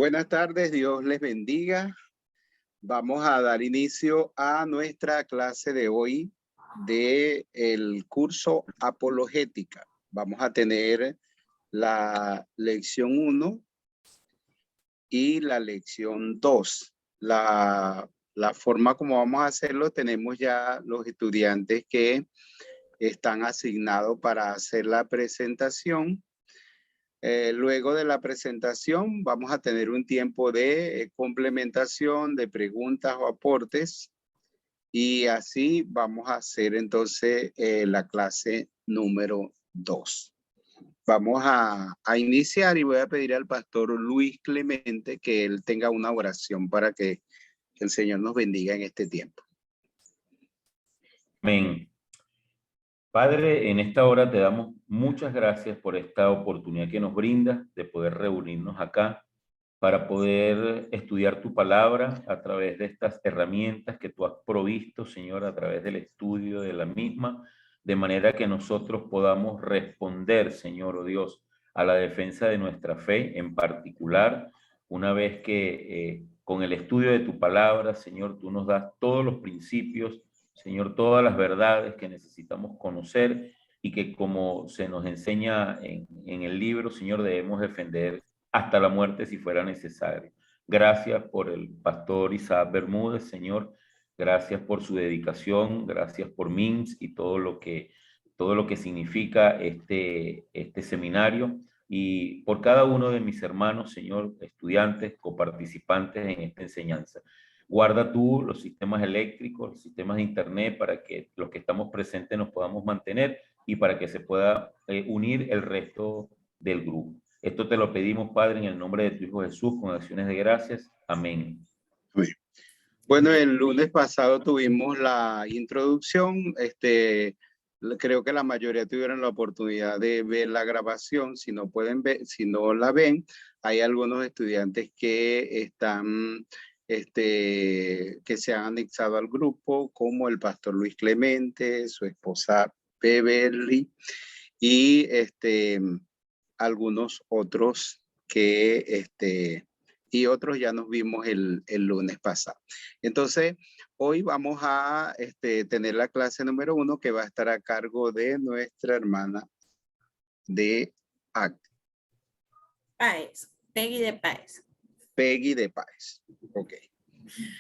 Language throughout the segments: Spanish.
Buenas tardes, Dios les bendiga. Vamos a dar inicio a nuestra clase de hoy del curso Apologética. Vamos a tener la lección 1 y la lección 2. La forma como vamos a hacerlo, tenemos ya los estudiantes que están asignados para hacer la presentación. Luego de la presentación vamos a tener un tiempo de complementación, de preguntas o aportes, y así vamos a hacer entonces la clase número 2. Vamos a iniciar y voy a pedir al pastor Luis Clemente que él tenga una oración para que el Señor nos bendiga en este tiempo. Amén. Padre, en esta hora te damos muchas gracias por esta oportunidad que nos brindas de poder reunirnos acá para poder estudiar tu palabra a través de estas herramientas que tú has provisto, Señor, a través del estudio de la misma, de manera que nosotros podamos responder, Señor, oh Dios, a la defensa de nuestra fe, en particular, una vez que con el estudio de tu palabra, Señor, tú nos das todos los principios, Señor, todas las verdades que necesitamos conocer y que, como se nos enseña en el libro, Señor, debemos defender hasta la muerte si fuera necesario. Gracias por el pastor Isaac Bermúdez, Señor. Gracias por su dedicación, gracias por MINS y todo lo que significa este seminario, y por cada uno de mis hermanos, Señor, estudiantes, coparticipantes en esta enseñanza. Guarda tú los sistemas eléctricos, los sistemas de internet, para que los que estamos presentes nos podamos mantener y para que se pueda unir el resto del grupo. Esto te lo pedimos, Padre, en el nombre de tu Hijo Jesús, con acciones de gracias. Amén. Bueno, el lunes pasado tuvimos la introducción. Creo que la mayoría tuvieron la oportunidad de ver la grabación. Si no pueden ver, si no la ven, hay algunos estudiantes que están, que se han anexado al grupo, como el pastor Luis Clemente, su esposa Beverly, y algunos otros que y otros ya nos vimos el lunes pasado. Entonces, hoy vamos a tener la clase número 1, que va a estar a cargo de nuestra hermana de Páez, Peggy de Páez. Peggy de Páez. Ok.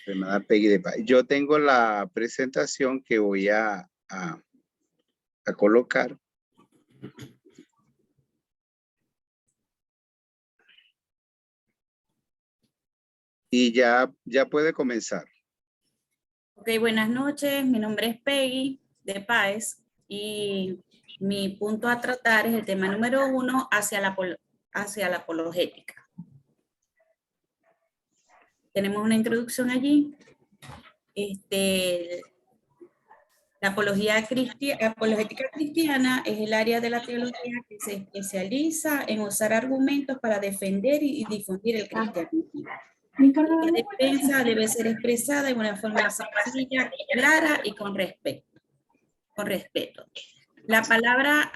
Hermana Peggy de Páez. Yo tengo la presentación que voy a colocar. Y ya puede comenzar. Ok, buenas noches. Mi nombre es Peggy de Páez y mi punto a tratar es el tema número 1 hacia la apologética. Tenemos una introducción allí. La apologética cristiana es el área de la teología que se especializa en usar argumentos para defender y difundir el cristianismo. La defensa debe ser expresada de una forma sencilla, clara y con respeto. La palabra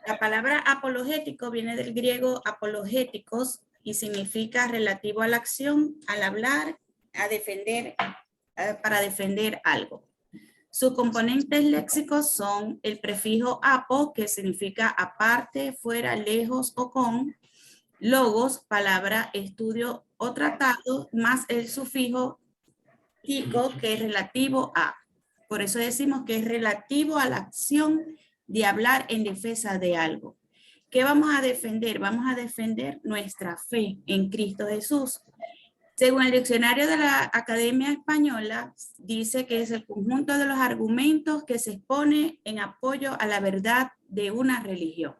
La palabra apologético viene del griego apologéticos y significa relativo a la acción, al hablar, a defender, para defender algo. Sus componentes léxicos son el prefijo apo, que significa aparte, fuera, lejos o con; logos, palabra, estudio o tratado, más el sufijo tico, que es relativo a. Por eso decimos que es relativo a la acción de hablar en defensa de algo. ¿Qué vamos a defender? Vamos a defender nuestra fe en Cristo Jesús. Según el diccionario de la Academia Española, dice que es el conjunto de los argumentos que se expone en apoyo a la verdad de una religión.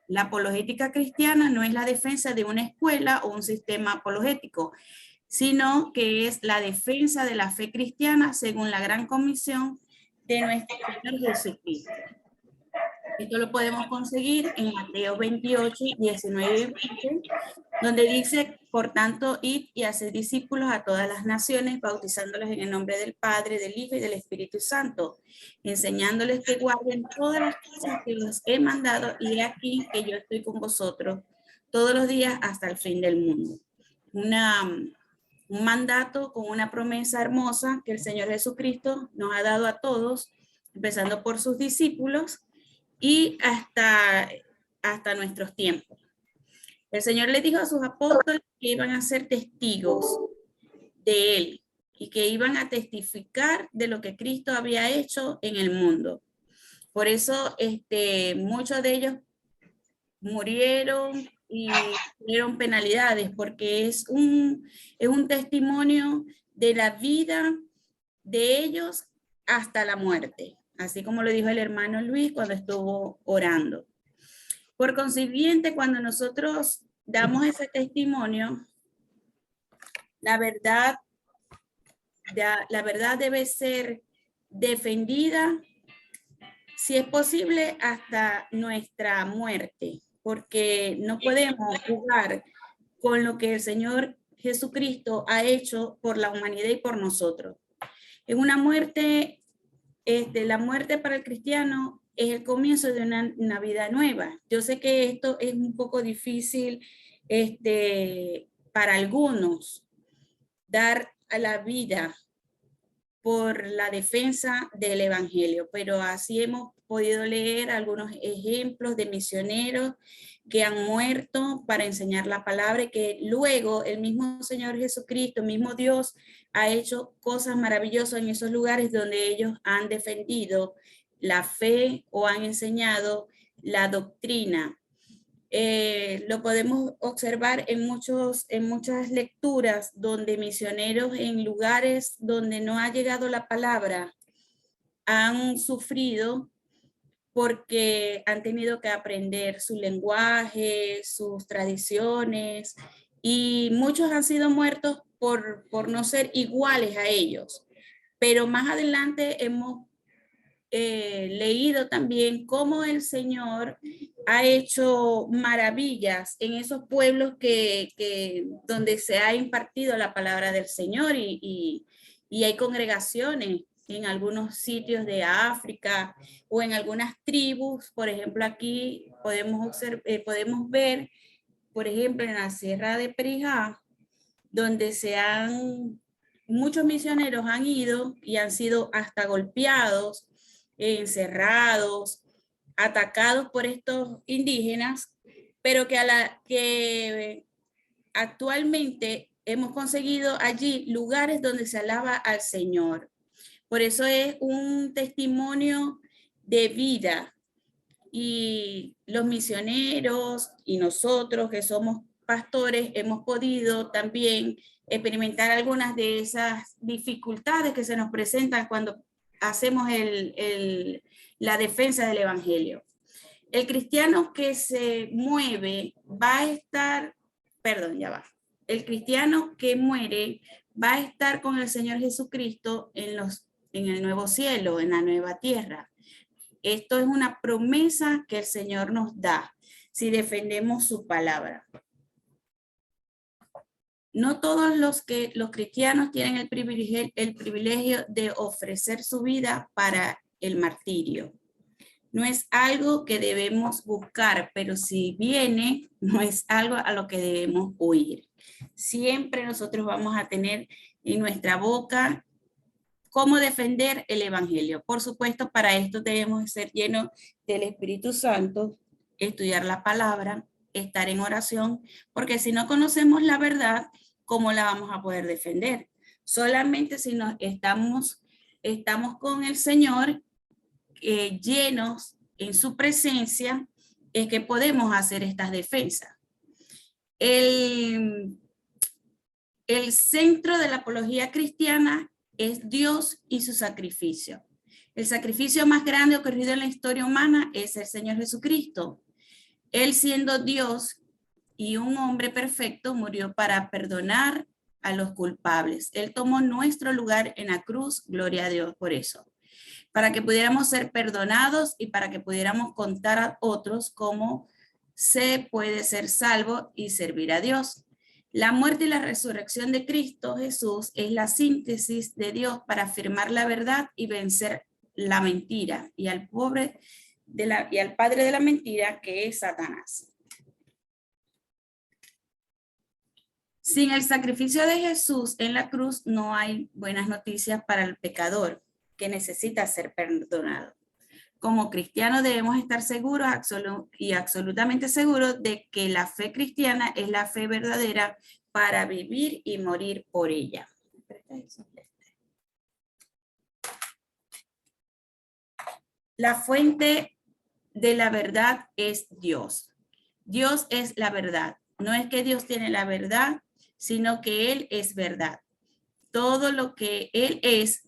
La apologética cristiana no es la defensa de una escuela o un sistema apologético, sino que es la defensa de la fe cristiana según la gran comisión de nuestro Señor Jesucristo. Esto lo podemos conseguir en Mateo 28, 19 y 20, donde dice Por tanto, id y haced discípulos a todas las naciones, bautizándolos en el nombre del Padre, del Hijo y del Espíritu Santo, enseñándoles que guarden todas las cosas que os he mandado, y he aquí que yo estoy con vosotros todos los días hasta el fin del mundo. Un mandato con una promesa hermosa que el Señor Jesucristo nos ha dado a todos, empezando por sus discípulos y hasta nuestros tiempos. El Señor le dijo a sus apóstoles que iban a ser testigos de Él y que iban a testificar de lo que Cristo había hecho en el mundo. Por eso muchos de ellos murieron y tuvieron penalidades, porque es un testimonio de la vida de ellos hasta la muerte, así como lo dijo el hermano Luis cuando estuvo orando. Por consiguiente, cuando nosotros damos ese testimonio, la verdad debe ser defendida, si es posible, hasta nuestra muerte, porque no podemos jugar con lo que el Señor Jesucristo ha hecho por la humanidad y por nosotros. En una muerte, la muerte para el cristiano es el comienzo de una vida nueva. Yo sé que esto es un poco difícil para algunos, dar a la vida por la defensa del evangelio, pero así hemos podido leer algunos ejemplos de misioneros que han muerto para enseñar la palabra, y que luego el mismo Señor Jesucristo, el mismo Dios, ha hecho cosas maravillosas en esos lugares donde ellos han defendido la fe o han enseñado la doctrina. Lo podemos observar en muchas lecturas donde misioneros en lugares donde no ha llegado la palabra han sufrido porque han tenido que aprender su lenguaje, sus tradiciones, y muchos han sido muertos por no ser iguales a ellos. Pero más adelante hemos leído también cómo el Señor ha hecho maravillas en esos pueblos donde se ha impartido la palabra del Señor, y hay congregaciones en algunos sitios de África o en algunas tribus. Por ejemplo, aquí podemos ver, por ejemplo, en la Sierra de Perijá, donde muchos misioneros han ido y han sido hasta golpeados, encerrados, atacados por estos indígenas, pero que actualmente hemos conseguido allí lugares donde se alaba al Señor. Por eso es un testimonio de vida, y los misioneros y nosotros que somos pastores hemos podido también experimentar algunas de esas dificultades que se nos presentan cuando hacemos la defensa del evangelio. El cristiano que se mueve va a estar, el cristiano que muere va a estar con el Señor Jesucristo en el nuevo cielo, en la nueva tierra. Esto es una promesa que el Señor nos da si defendemos su palabra. No todos los cristianos tienen el privilegio de ofrecer su vida para el martirio. No es algo que debemos buscar, pero si viene, no es algo a lo que debemos huir. Siempre nosotros vamos a tener en nuestra boca cómo defender el evangelio. Por supuesto, para esto debemos ser llenos del Espíritu Santo, estudiar la palabra, estar en oración, porque si no conocemos la verdad, ¿cómo la vamos a poder defender? Solamente si estamos con el Señor, llenos en su presencia, es que podemos hacer estas defensas. El centro de la apología cristiana es Dios y su sacrificio. El sacrificio más grande ocurrido en la historia humana es el Señor Jesucristo. Él, siendo Dios y un hombre perfecto, murió para perdonar a los culpables. Él tomó nuestro lugar en la cruz, gloria a Dios por eso, para que pudiéramos ser perdonados y para que pudiéramos contar a otros cómo se puede ser salvo y servir a Dios. La muerte y la resurrección de Cristo Jesús es la síntesis de Dios para afirmar la verdad y vencer la mentira y al padre de la mentira, que es Satanás. Sin el sacrificio de Jesús en la cruz no hay buenas noticias para el pecador que necesita ser perdonado. Como cristianos debemos estar seguros y absolutamente seguros de que la fe cristiana es la fe verdadera para vivir y morir por ella. La fuente de la verdad es Dios. Dios es la verdad. No es que Dios tiene la verdad, sino que Él es verdad. Todo lo que Él es,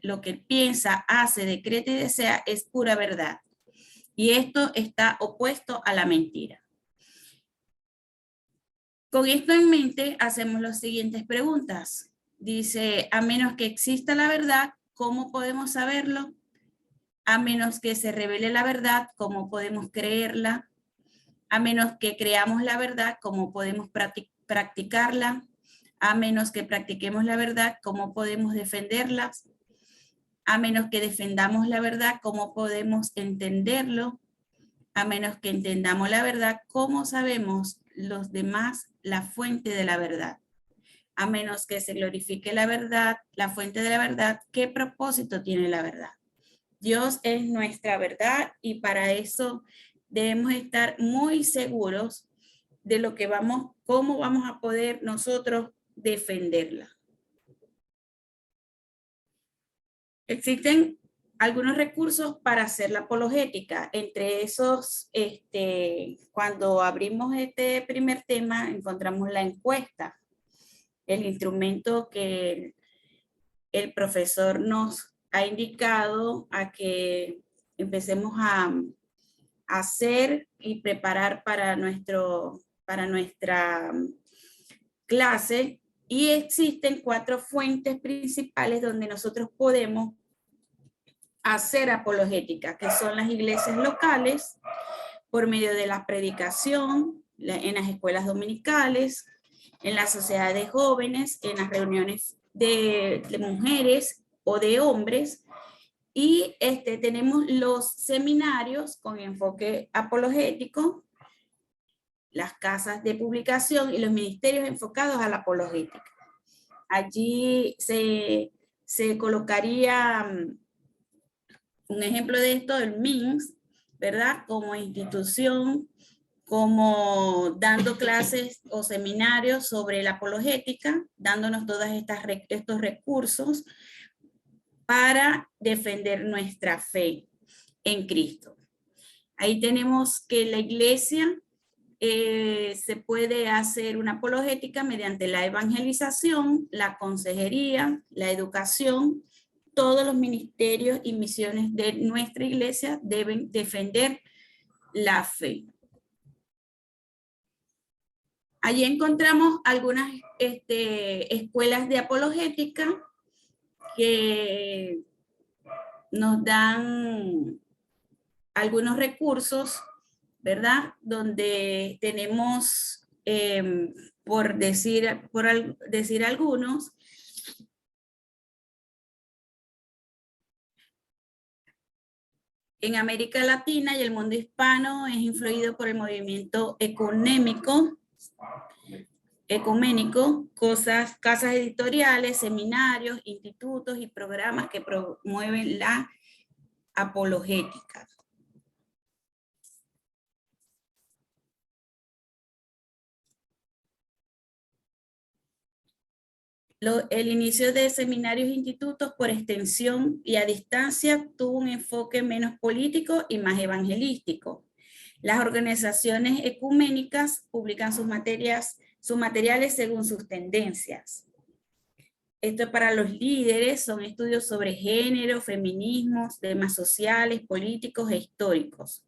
lo que Él piensa, hace, decreta y desea es pura verdad. Y esto está opuesto a la mentira. Con esto en mente, hacemos las siguientes preguntas. Dice, a menos que exista la verdad, ¿cómo podemos saberlo? A menos que se revele la verdad, ¿cómo podemos creerla? A menos que creamos la verdad, ¿cómo podemos practicarla? A menos que practiquemos la verdad, ¿cómo podemos defenderla? A menos que defendamos la verdad, ¿cómo podemos entenderlo? A menos que entendamos la verdad, ¿cómo sabemos los demás la fuente de la verdad? A menos que se glorifique la verdad, la fuente de la verdad, ¿qué propósito tiene la verdad? Dios es nuestra verdad y para eso debemos estar muy seguros de lo que cómo vamos a poder nosotros defenderla. Existen algunos recursos para hacer la apologética. Entre esos, cuando abrimos este primer tema, encontramos la encuesta, el instrumento que el profesor nos ha indicado a que empecemos a hacer y preparar para nuestra clase. Y existen 4 fuentes principales donde nosotros podemos hacer apologética, que son las iglesias locales, por medio de la predicación, en las escuelas dominicales, en las sociedades de jóvenes, en las reuniones de mujeres o de hombres, y tenemos los seminarios con enfoque apologético, las casas de publicación y los ministerios enfocados a la apologética. Allí se colocaría un ejemplo de esto, el MINS, ¿verdad? Como institución, como dando clases o seminarios sobre la apologética, dándonos todos estos recursos para defender nuestra fe en Cristo. Ahí tenemos que la iglesia se puede hacer una apologética mediante la evangelización, la consejería, la educación. Todos los ministerios y misiones de nuestra iglesia deben defender la fe. Allí encontramos algunas escuelas de apologética que nos dan algunos recursos, ¿verdad? Donde tenemos, por decir algunos, en América Latina y el mundo hispano es influido por el movimiento ecuménico, casas editoriales, seminarios, institutos y programas que promueven la apologética. El inicio de seminarios e institutos por extensión y a distancia tuvo un enfoque menos político y más evangelístico. Las organizaciones ecuménicas publican sus materiales según sus tendencias. Esto para los líderes son estudios sobre género, feminismos, temas sociales, políticos e históricos.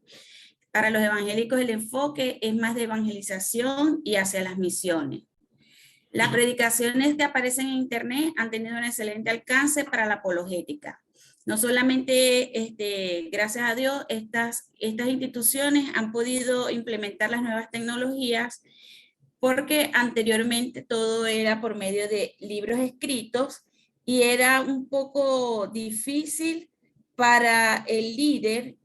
Para los evangélicos el enfoque es más de evangelización y hacia las misiones. Las predicaciones que aparecen en internet han tenido un excelente alcance para la apologética. No solamente, gracias a Dios, estas instituciones han podido implementar las nuevas tecnologías porque anteriormente todo era por medio de libros escritos y era un poco difícil para el líder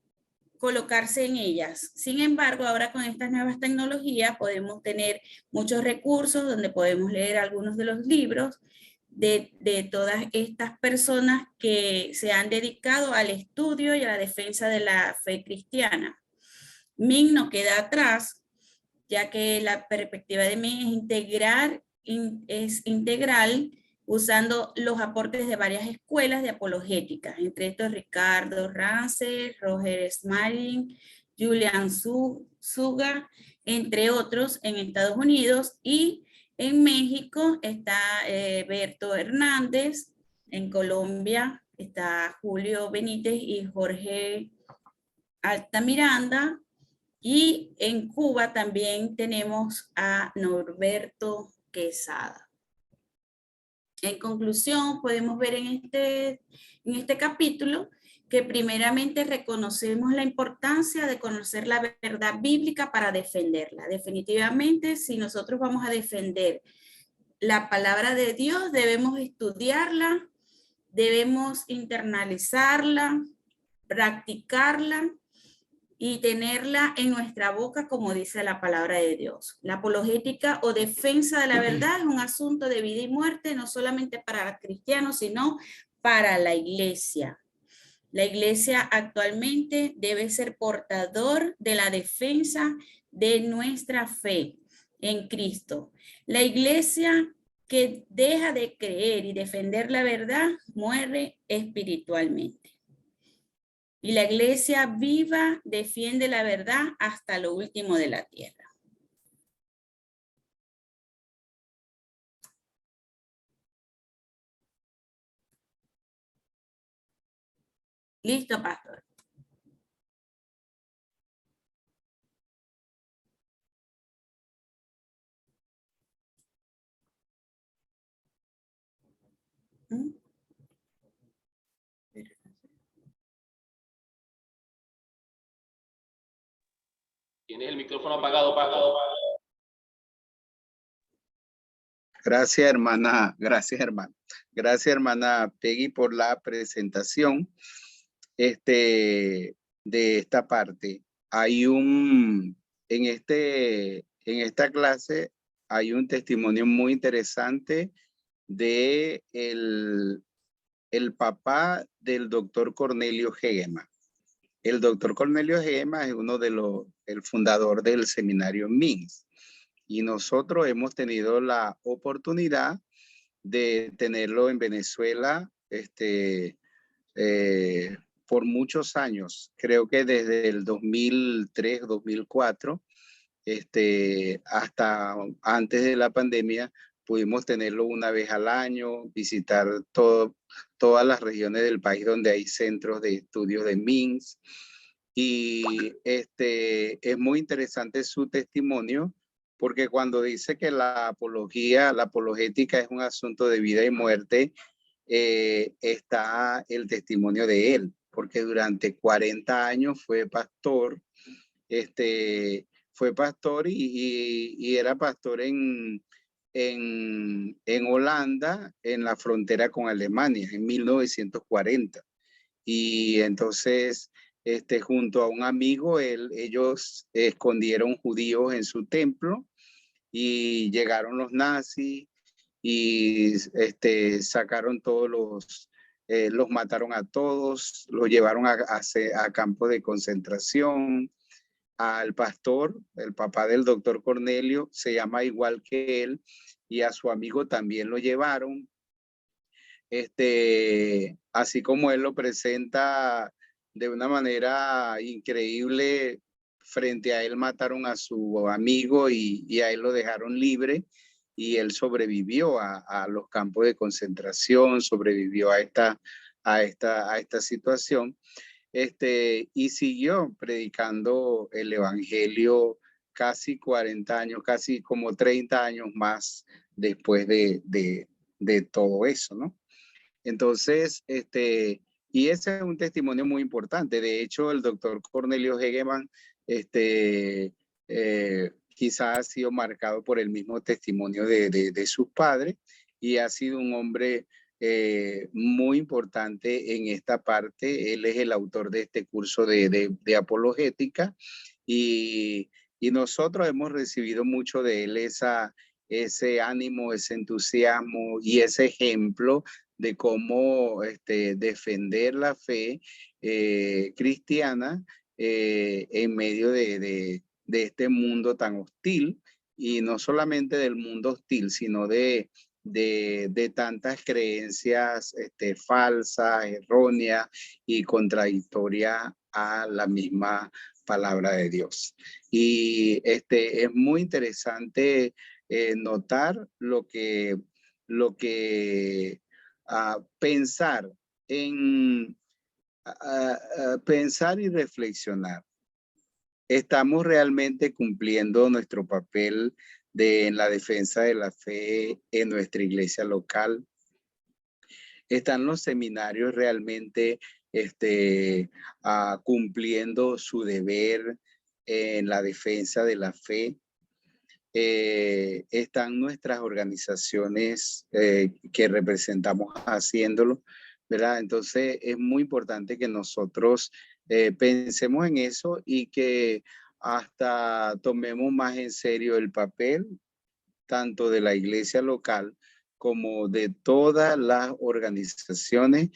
colocarse en ellas. Sin embargo, ahora con estas nuevas tecnologías podemos tener muchos recursos donde podemos leer algunos de los libros de todas estas personas que se han dedicado al estudio y a la defensa de la fe cristiana. Min no queda atrás, ya que la perspectiva de Min es integral, usando los aportes de varias escuelas de apologética, entre estos Ricardo Rance, Roger Smalling, Julian Suga, entre otros en Estados Unidos, y en México está Berto Hernández, en Colombia está Julio Benítez y Jorge Altamiranda, y en Cuba también tenemos a Norberto Quesada. En conclusión, podemos ver en este capítulo que primeramente reconocemos la importancia de conocer la verdad bíblica para defenderla. Definitivamente, si nosotros vamos a defender la palabra de Dios, debemos estudiarla, debemos internalizarla, practicarla y tenerla en nuestra boca, como dice la palabra de Dios. La apologética o defensa de la verdad es un asunto de vida y muerte, no solamente para cristianos, sino para la iglesia. La iglesia actualmente debe ser portador de la defensa de nuestra fe en Cristo. La iglesia que deja de creer y defender la verdad muere espiritualmente. Y la iglesia viva defiende la verdad hasta lo último de la tierra. Listo, pastor. Tienes el micrófono apagado, pastor. Gracias, hermana. Gracias, hermana. Gracias, hermana Peggy, por la presentación de esta parte. Hay en esta clase hay un testimonio muy interesante de el papá del doctor Cornelio Hegeman. El doctor Cornelio Hegeman es el fundador del seminario MINS. Y nosotros hemos tenido la oportunidad de tenerlo en Venezuela por muchos años. Creo que desde el 2003, 2004, hasta antes de la pandemia, pudimos tenerlo una vez al año, visitar todas las regiones del país donde hay centros de estudios de MINS. Y es muy interesante su testimonio, porque cuando dice que la apologética es un asunto de vida y muerte, está el testimonio de él, porque durante 40 años fue pastor, y era pastor en Holanda, en la frontera con Alemania, en 1940. Y entonces, junto a un amigo, ellos escondieron judíos en su templo y llegaron los nazis y sacaron todos los mataron a todos, los llevaron a campos de concentración. Al pastor, el papá del doctor Cornelio, se llama igual que él, y a su amigo también lo llevaron. Así como él lo presenta de una manera increíble, frente a él mataron a su amigo y a él lo dejaron libre, y él sobrevivió a los campos de concentración, sobrevivió a esta situación, y siguió predicando el evangelio casi 40 años, casi como 30 años más después de todo eso, ¿no? Entonces, y ese es un testimonio muy importante. De hecho, el doctor Cornelio Hegeman, quizás ha sido marcado por el mismo testimonio de sus padres y ha sido un hombre muy importante en esta parte. Él es el autor de este curso de apologética y nosotros hemos recibido mucho de él ese ánimo, ese entusiasmo y ese ejemplo de cómo defender la fe cristiana en medio de este mundo tan hostil, y no solamente del mundo hostil, sino de tantas creencias falsas, erróneas y contradictorias a la misma palabra de Dios. Y es muy interesante notar lo que pensar pensar y reflexionar. ¿Estamos realmente cumpliendo nuestro papel en la defensa de la fe en nuestra iglesia local? ¿Están los seminarios realmente cumpliendo su deber en la defensa de la fe? ¿Están nuestras organizaciones que representamos haciéndolo? ¿Verdad? Entonces es muy importante que nosotros pensemos en eso y que hasta tomemos más en serio el papel tanto de la iglesia local como de todas las organizaciones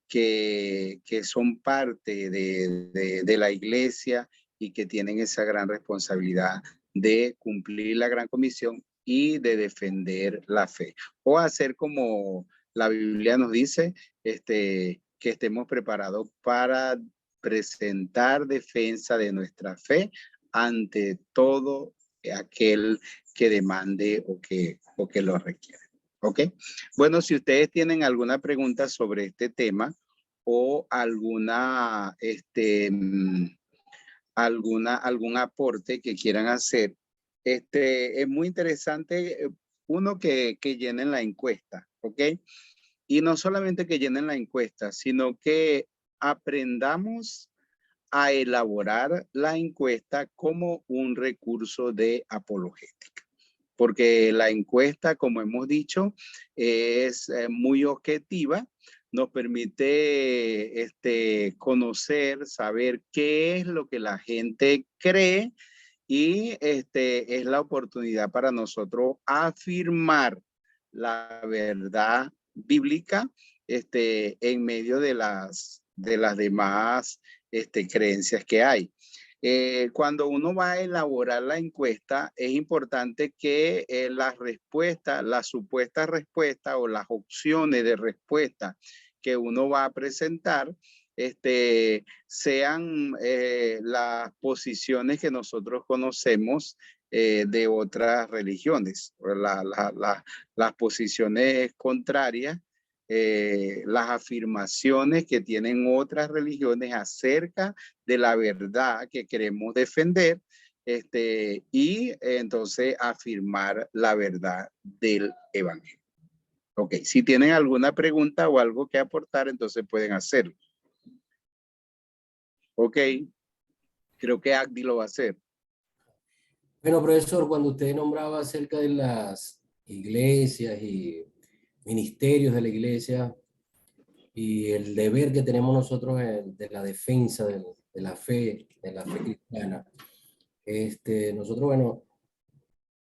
que son parte de la iglesia y que tienen esa gran responsabilidad de cumplir la gran comisión y de defender la fe. O hacer como la Biblia nos dice, que estemos preparados para presentar defensa de nuestra fe ante todo aquel que demande o que lo requiere. ¿Ok? Bueno, si ustedes tienen alguna pregunta sobre este tema o alguna, algún aporte que quieran hacer, es muy interesante, uno, que llenen la encuesta, ¿ok? Y no solamente que llenen la encuesta, sino que aprendamos a elaborar la encuesta como un recurso de apologética. Porque la encuesta, como hemos dicho, es muy objetiva, nos permite conocer, saber qué es lo que la gente cree y es la oportunidad para nosotros afirmar la verdad bíblica en medio de las demás creencias que hay. Cuando uno va a elaborar la encuesta, es importante que las respuestas, las supuestas respuestas o las opciones de respuesta que uno va a presentar sean las posiciones que nosotros conocemos de otras religiones, las posiciones contrarias, las afirmaciones que tienen otras religiones acerca de la verdad que queremos defender, y entonces afirmar la verdad del evangelio. Ok, si tienen alguna pregunta o algo que aportar, entonces pueden hacerlo. Ok, creo que Agdi lo va a hacer. Bueno, profesor, cuando usted nombraba acerca de las iglesias y ministerios de la iglesia y el deber que tenemos nosotros de la defensa de la fe cristiana, nosotros, bueno,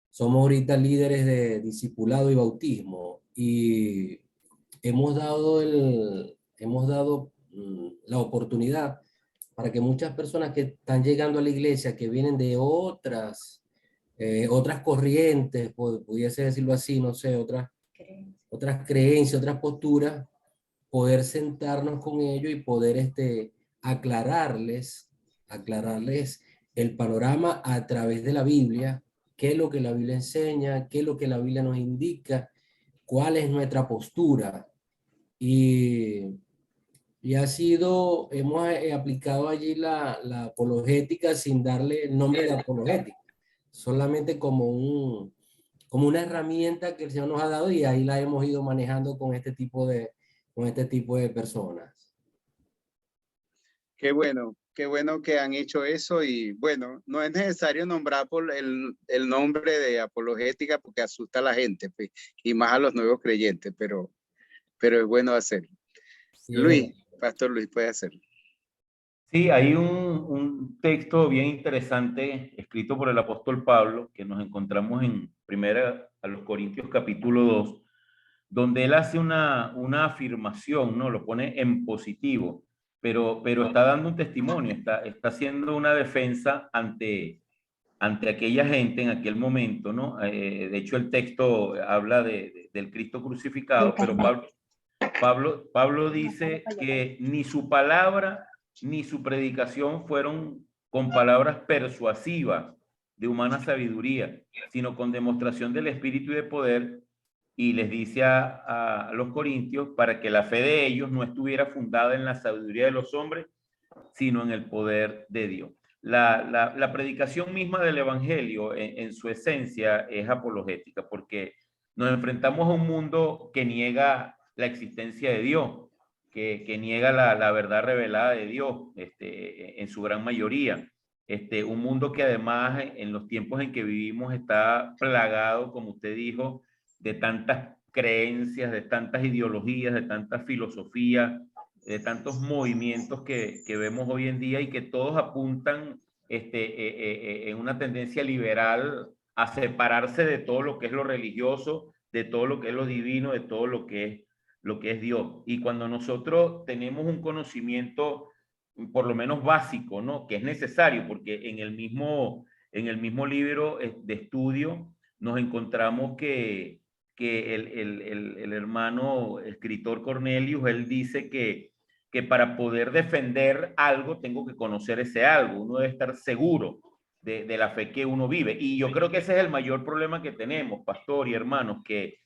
somos ahorita líderes de discipulado y bautismo y hemos dado la oportunidad para que muchas personas que están llegando a la iglesia, que vienen de otras corrientes, pudiese decirlo así, no sé, otras creencias, otras posturas, poder sentarnos con ellos y poder aclararles el panorama a través de la Biblia, qué es lo que la Biblia enseña, qué es lo que la Biblia nos indica, cuál es nuestra postura. Y hemos aplicado allí la apologética sin darle el nombre de apologética, solamente como una herramienta que el Señor nos ha dado y ahí la hemos ido manejando con este tipo de personas. Qué bueno. qué bueno que han hecho eso y bueno, no es necesario nombrar por el nombre de apologética porque asusta a la gente pues, y más a los nuevos creyentes, pero es bueno hacerlo. Sí, Luis, Pastor Luis, puede hacerlo. Sí, hay un texto bien interesante escrito por el apóstol Pablo que nos encontramos en Primera a los Corintios capítulo 2, donde él hace una afirmación, ¿no? Lo pone en positivo, pero está dando un testimonio, está haciendo una defensa ante aquella gente en aquel momento, ¿no? De hecho, el texto habla del Cristo crucificado, pero Pablo dice que ni su palabra ni su predicación fueron con palabras persuasivas de humana sabiduría, sino con demostración del Espíritu y de poder, y les dice a los corintios para que la fe de ellos no estuviera fundada en la sabiduría de los hombres, sino en el poder de Dios. La predicación misma del Evangelio en su esencia es apologética, porque nos enfrentamos a un mundo que niega la existencia de Dios, que niega la verdad revelada de Dios en su gran mayoría. Un mundo que además en los tiempos en que vivimos está plagado, como usted dijo, de tantas creencias, de tantas ideologías, de tantas filosofías, de tantos movimientos que vemos hoy en día y que todos apuntan en una tendencia liberal a separarse de todo lo que es lo religioso, de todo lo que es lo divino, de todo lo que es Dios. Y cuando nosotros tenemos un conocimiento, por lo menos básico, ¿no? Que es necesario, porque en el mismo libro de estudio nos encontramos que el hermano escritor Cornelius, él dice que para poder defender algo tengo que conocer ese algo. Uno debe estar seguro de la fe que uno vive. Y yo creo que ese es el mayor problema que tenemos, pastor y hermanos, que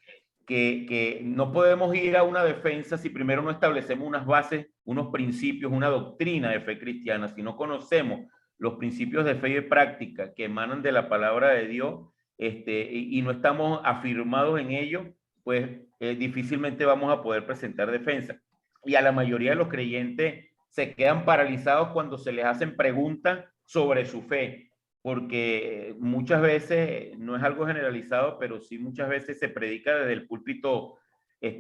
no podemos ir a una defensa si primero no establecemos unas bases, unos principios, una doctrina de fe cristiana. Si no conocemos los principios de fe y de práctica que emanan de la palabra de Dios, y no estamos afirmados en ello, pues difícilmente vamos a poder presentar defensa. Y a la mayoría de los creyentes se quedan paralizados cuando se les hacen preguntas sobre su fe, porque muchas veces, no es algo generalizado, pero sí muchas veces se predica desde el púlpito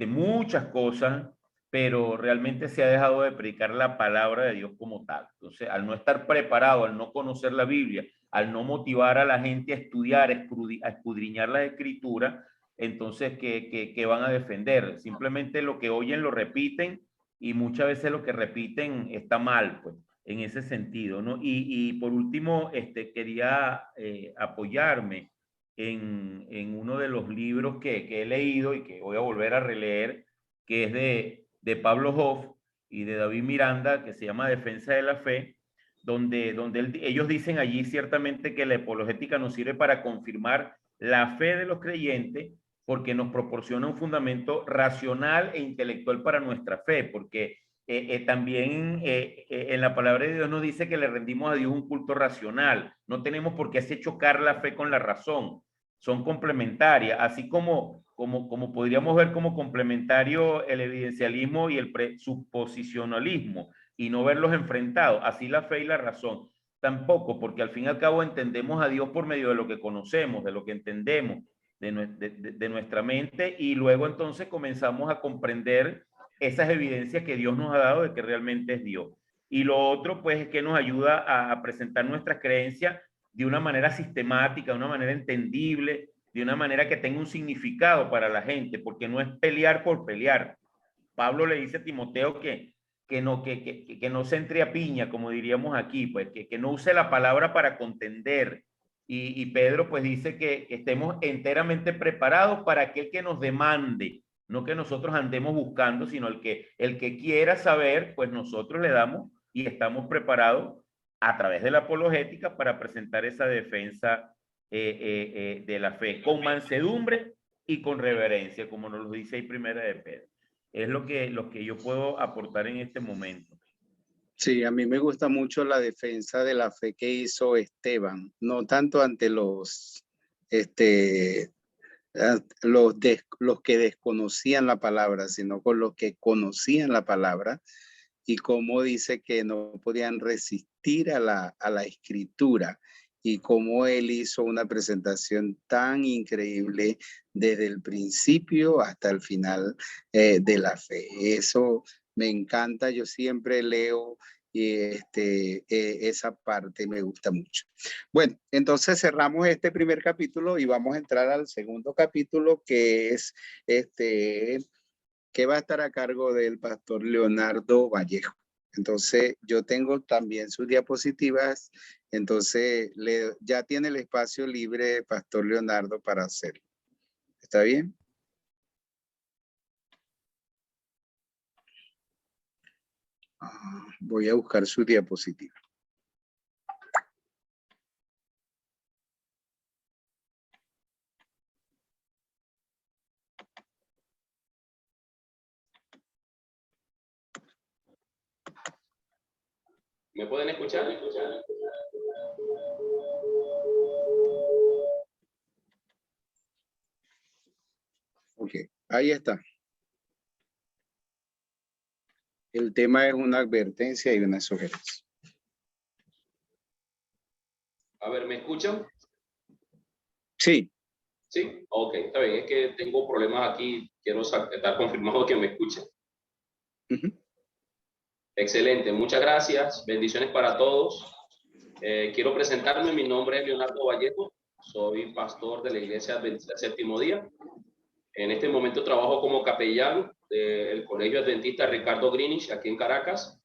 muchas cosas, pero realmente se ha dejado de predicar la palabra de Dios como tal. Entonces, al no estar preparado, al no conocer la Biblia, al no motivar a la gente a estudiar, a escudriñar las escrituras, entonces, ¿qué van a defender? Simplemente lo que oyen lo repiten y muchas veces lo que repiten está mal, pues, en ese sentido, ¿no? Y por último, quería apoyarme en uno de los libros que he leído y que voy a volver a releer, que es de Pablo Hoff y de David Miranda, que se llama Defensa de la Fe, donde ellos dicen allí ciertamente que la apologética nos sirve para confirmar la fe de los creyentes, porque nos proporciona un fundamento racional e intelectual para nuestra fe, porque también en la palabra de Dios nos dice que le rendimos a Dios un culto racional. No tenemos por qué hacer chocar la fe con la razón. Son complementarias, así como podríamos ver como complementario el evidencialismo y el suposicionalismo y no verlos enfrentados. Así la fe y la razón tampoco, porque al fin y al cabo entendemos a Dios por medio de lo que conocemos, de lo que entendemos, de nuestra mente, y luego entonces comenzamos a comprender esas evidencias que Dios nos ha dado de que realmente es Dios. Y lo otro, pues, es que nos ayuda a presentar nuestras creencias de una manera sistemática, de una manera entendible, de una manera que tenga un significado para la gente, porque no es pelear por pelear. Pablo le dice a Timoteo que no se entre a piña, como diríamos aquí, pues que no use la palabra para contender. Y Pedro pues dice que estemos enteramente preparados para aquel que nos demande, no que nosotros andemos buscando, sino el que quiera saber, pues nosotros le damos y estamos preparados a través de la apologética para presentar esa defensa de la fe, con mansedumbre y con reverencia, como nos lo dice ahí Primera de Pedro. Es lo que yo puedo aportar en este momento. Sí, a mí me gusta mucho la defensa de la fe que hizo Esteban, no tanto ante los que desconocían la palabra, sino con los que conocían la palabra. y cómo dice que no podían resistir a la escritura y cómo él hizo una presentación tan increíble desde el principio hasta el final de la fe. Eso me encanta, yo siempre leo y esa parte me gusta mucho. Bueno, entonces cerramos este primer capítulo y vamos a entrar al segundo capítulo, que es que va a estar a cargo del pastor Leonardo Vallejo. Entonces, yo tengo también sus diapositivas, entonces ya tiene el espacio libre pastor Leonardo para hacerlo. ¿Está bien? Voy a buscar su diapositiva. ¿Me pueden escuchar? Ok, ahí está. El tema es una advertencia y una sugerencia. A ver, ¿me escuchan? Sí. Sí, ok, está bien. Es que tengo problemas aquí. Quiero estar confirmado que me escuchen. Excelente, muchas gracias. Bendiciones para todos. Quiero presentarme. Mi nombre es Leonardo Vallejo. Soy pastor de la Iglesia Adventista Séptimo Día. En este momento trabajo como capellán del Colegio Adventista Ricardo Greenwich, aquí en Caracas.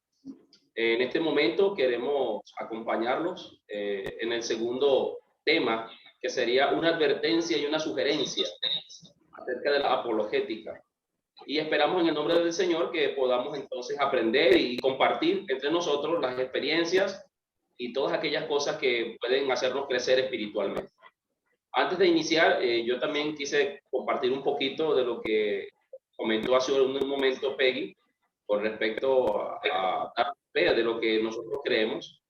En este momento queremos acompañarlos en el segundo tema, que sería una advertencia y una sugerencia acerca de la apologética. Y esperamos en el nombre del Señor que podamos entonces aprender y compartir entre nosotros las experiencias y todas aquellas cosas que pueden hacernos crecer espiritualmente. Antes de iniciar, yo también quise compartir un poquito de lo que comentó hace un momento Peggy con respecto a dar fe de lo que nosotros creemos.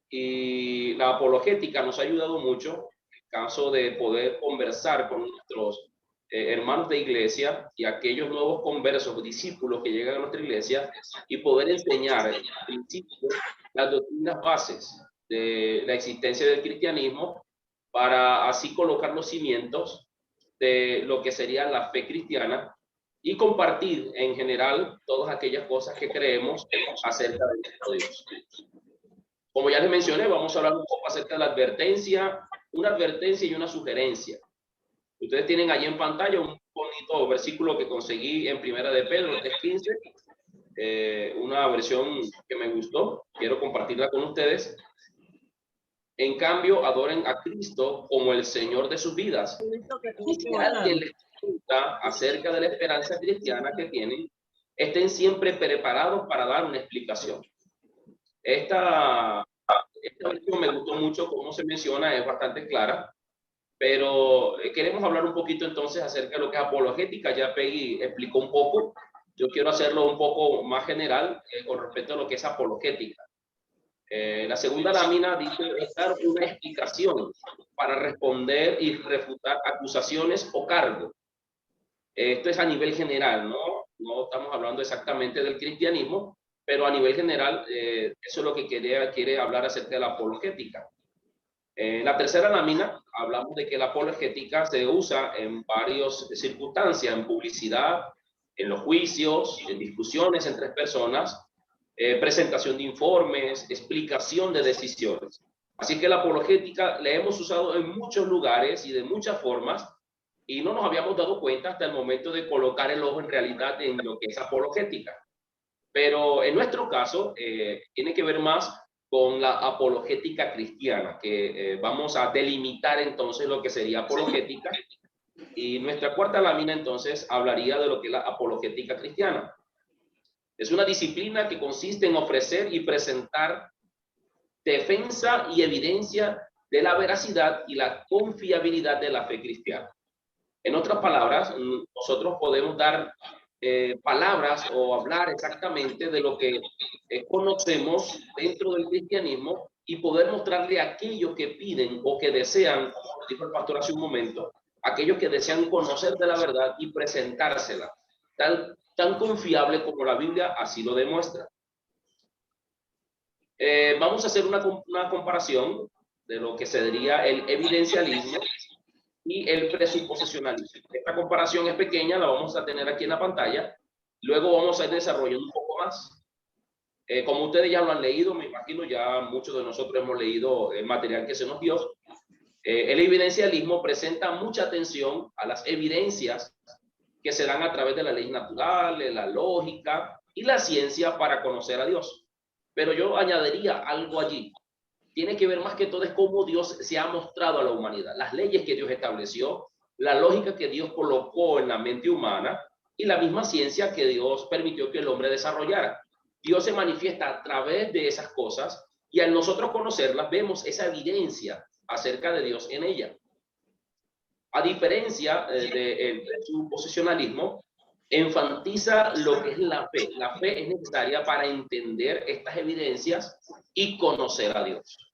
Y la apologética nos ha ayudado mucho en el caso de poder conversar con nuestros hermanos de iglesia y aquellos nuevos conversos, discípulos que llegan a nuestra iglesia, y poder enseñar principios, las doctrinas bases de la existencia del cristianismo, para así colocar los cimientos de lo que sería la fe cristiana y compartir en general todas aquellas cosas que creemos acerca de nuestro Dios. Como ya les mencioné, vamos a hablar un poco acerca de la advertencia, una advertencia y una sugerencia. Ustedes tienen allí en pantalla un bonito versículo que conseguí en Primera de Pedro 3:15, una versión que me gustó, quiero compartirla con ustedes. En cambio, adoren a Cristo como el Señor de sus vidas. Y si alguien les pregunta acerca de la esperanza cristiana que tienen, estén siempre preparados para dar una explicación. Esta versión me gustó mucho, como se menciona, es bastante clara, pero queremos hablar un poquito entonces acerca de lo que es apologética. Ya Peggy explicó un poco. Yo quiero hacerlo un poco más general con respecto a lo que es apologética. La segunda lámina dice dar una explicación para responder y refutar acusaciones o cargos. Esto es a nivel general, ¿no? No estamos hablando exactamente del cristianismo, pero a nivel general, eso es lo que quiere hablar acerca de la apologética. En la tercera lámina hablamos de que la apologética se usa en varias circunstancias, en publicidad, en los juicios, en discusiones entre personas, presentación de informes, explicación de decisiones. Así que la apologética la hemos usado en muchos lugares y de muchas formas, y no nos habíamos dado cuenta hasta el momento de colocar el ojo en realidad en lo que es apologética. Pero en nuestro caso, tiene que ver más con la apologética cristiana, que vamos a delimitar entonces lo que sería apologética. Y nuestra cuarta lámina entonces hablaría de lo que es la apologética cristiana. Es una disciplina que consiste en ofrecer y presentar defensa y evidencia de la veracidad y la confiabilidad de la fe cristiana. En otras palabras, nosotros podemos dar palabras o hablar exactamente de lo que conocemos dentro del cristianismo y poder mostrarle a aquellos que piden o que desean, como dijo el pastor hace un momento, aquellos que desean conocer de la verdad y presentársela tan confiable como la Biblia así lo demuestra. Vamos a hacer una comparación de lo que sería el evidencialismo y el presuposicionalismo. Esta comparación es pequeña, la vamos a tener aquí en la pantalla. Luego vamos a ir desarrollando un poco más. Como ustedes ya lo han leído, me imagino, ya muchos de nosotros hemos leído el material que se nos dio. El evidencialismo presenta mucha atención a las evidencias que se dan a través de la ley natural, de la lógica y la ciencia para conocer a Dios. Pero yo añadiría algo allí. Tiene que ver más que todo es cómo Dios se ha mostrado a la humanidad, las leyes que Dios estableció, la lógica que Dios colocó en la mente humana y la misma ciencia que Dios permitió que el hombre desarrollara. Dios se manifiesta a través de esas cosas y al nosotros conocerlas vemos esa evidencia acerca de Dios en ella. A diferencia del presuposicionalismo, enfatiza lo que es la fe. La fe es necesaria para entender estas evidencias y conocer a Dios.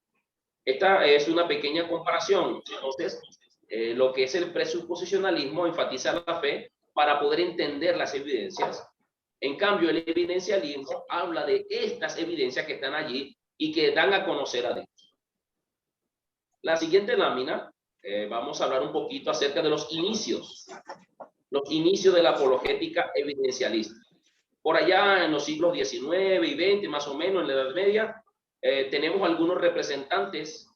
Esta es una pequeña comparación. Entonces, lo que es el presuposicionalismo enfatiza la fe para poder entender las evidencias. En cambio, el evidencialismo habla de estas evidencias que están allí y que dan a conocer a Dios. La siguiente lámina, vamos a hablar un poquito acerca de los inicios de la apologética evidencialista. Por allá en los siglos XIX y XX, más o menos en la Edad Media, tenemos algunos representantes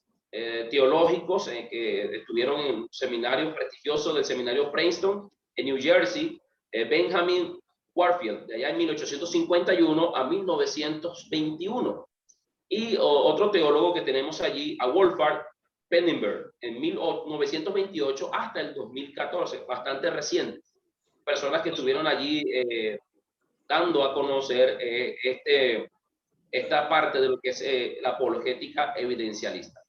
teológicos que estuvieron en un seminario prestigioso del seminario Princeton en New Jersey, Benjamin Warfield, de allá en 1851 a 1921. Y otro teólogo que tenemos allí, a Wolfgang Pannenberg, en 1928 hasta el 2014, bastante reciente. Personas que estuvieron allí dando a conocer esta parte de lo que es la apologética evidencialista.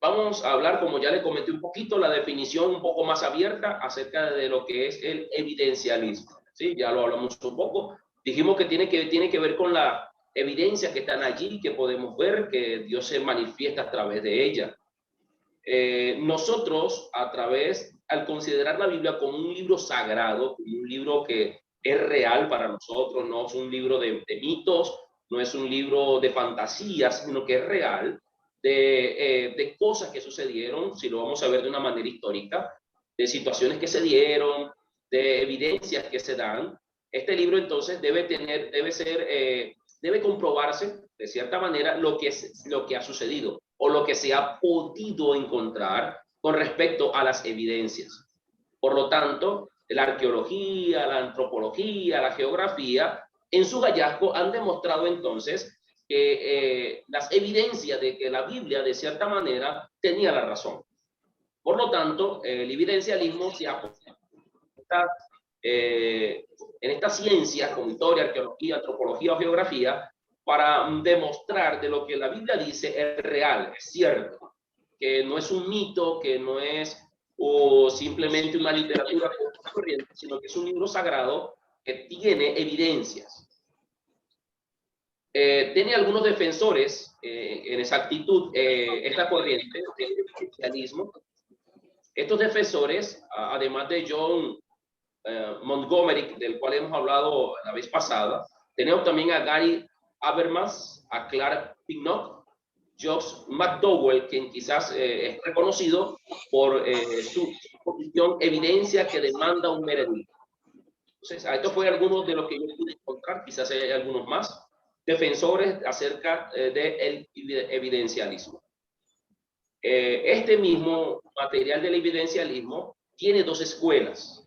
Vamos a hablar, como ya le comenté un poquito, la definición un poco más abierta acerca de lo que es el evidencialismo. ¿Sí? Ya lo hablamos un poco. Dijimos que tiene que ver con la evidencia que están allí, que podemos ver que Dios se manifiesta a través de ella. Nosotros, al considerar la Biblia como un libro sagrado, un libro que es real para nosotros, no es un libro de mitos, no es un libro de fantasías, sino que es real, de cosas que sucedieron, si lo vamos a ver de una manera histórica, de situaciones que se dieron, de evidencias que se dan. Este libro entonces debe comprobarse de cierta manera lo que ha sucedido o lo que se ha podido encontrar con respecto a las evidencias. Por lo tanto, la arqueología, la antropología, la geografía, en su hallazgo han demostrado entonces que las evidencias de que la Biblia de cierta manera tenía la razón. Por lo tanto, el evidencialismo se apoya en estas ciencias como historia, arqueología, antropología o geografía para demostrar de lo que la Biblia dice es real, es cierto, que no es un mito, que no es simplemente una literatura corriente, sino que es un libro sagrado que tiene evidencias. Tiene algunos defensores en exactitud esta corriente del evidencialismo. Estos defensores, además de John Montgomery, del cual hemos hablado la vez pasada, tenemos también a Gary Habermas, a Clark Pinnock, Josh McDowell, quien quizás es reconocido por su posición evidencia que demanda un veredicto. Entonces, esto fue algunos de los que yo pude encontrar, quizás hay algunos más, defensores acerca del evidencialismo. Este mismo material del evidencialismo tiene dos escuelas.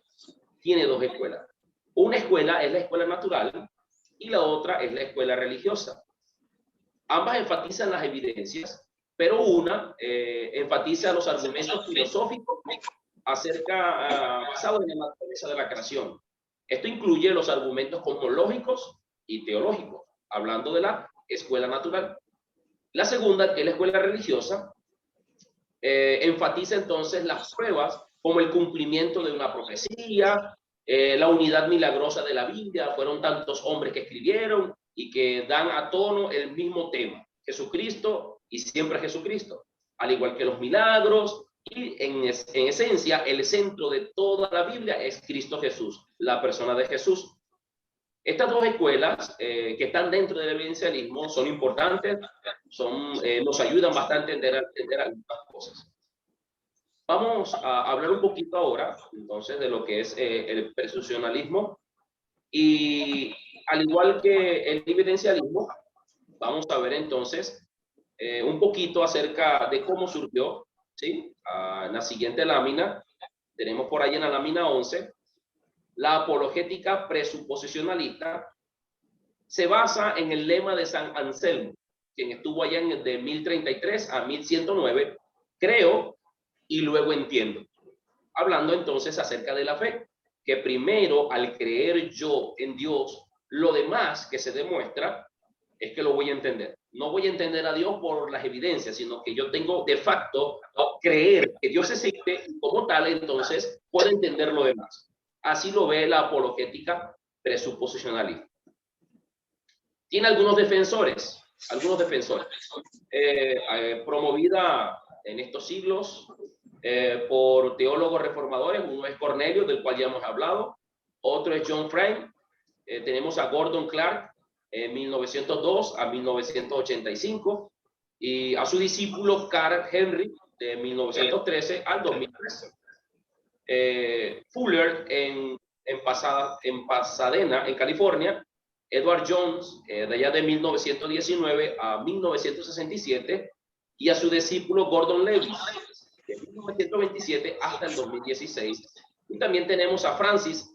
Una escuela es la escuela natural y la otra es la escuela religiosa. Ambas enfatizan las evidencias, pero una enfatiza los argumentos filosóficos basados en la naturaleza de la creación. Esto incluye los argumentos cosmológicos y teológicos, hablando de la escuela natural. La segunda, que es la escuela religiosa, enfatiza entonces las pruebas como el cumplimiento de una profecía, la unidad milagrosa de la Biblia. Fueron tantos hombres que escribieron y que dan a tono el mismo tema, Jesucristo y siempre Jesucristo, al igual que los milagros, y en esencia el centro de toda la Biblia es Cristo Jesús, la persona de Jesús. Estas dos escuelas que están dentro del evidencialismo son importantes, nos ayudan bastante a entender algunas cosas. Vamos a hablar un poquito ahora, entonces, de lo que es el presuncionalismo. Y al igual que el evidencialismo, vamos a ver entonces un poquito acerca de cómo surgió, ¿sí? En la siguiente lámina, tenemos por ahí en la lámina 11, la apologética presuposicionalista se basa en el lema de San Anselmo, quien estuvo allá de 1033 a 1109, creo y luego entiendo. Hablando entonces acerca de la fe, que primero al creer yo en Dios, lo demás que se demuestra es que lo voy a entender. No voy a entender a Dios por las evidencias, sino que yo tengo de facto creer que Dios existe y como tal, entonces puedo entender lo demás. Así lo ve la apologética presuposicionalista. Tiene algunos defensores, promovida en estos siglos por teólogos reformadores. Uno es Cornelio, del cual ya hemos hablado. Otro es John Frame. Tenemos a Gordon Clark, en 1902 a 1985. Y a su discípulo Carl Henry, de 1913 al 2013. Fuller, en Pasadena, en California. Edward Jones, de allá de 1919 a 1967. Y a su discípulo Gordon Lewis, de 1927 hasta el 2016. Y también tenemos a Francis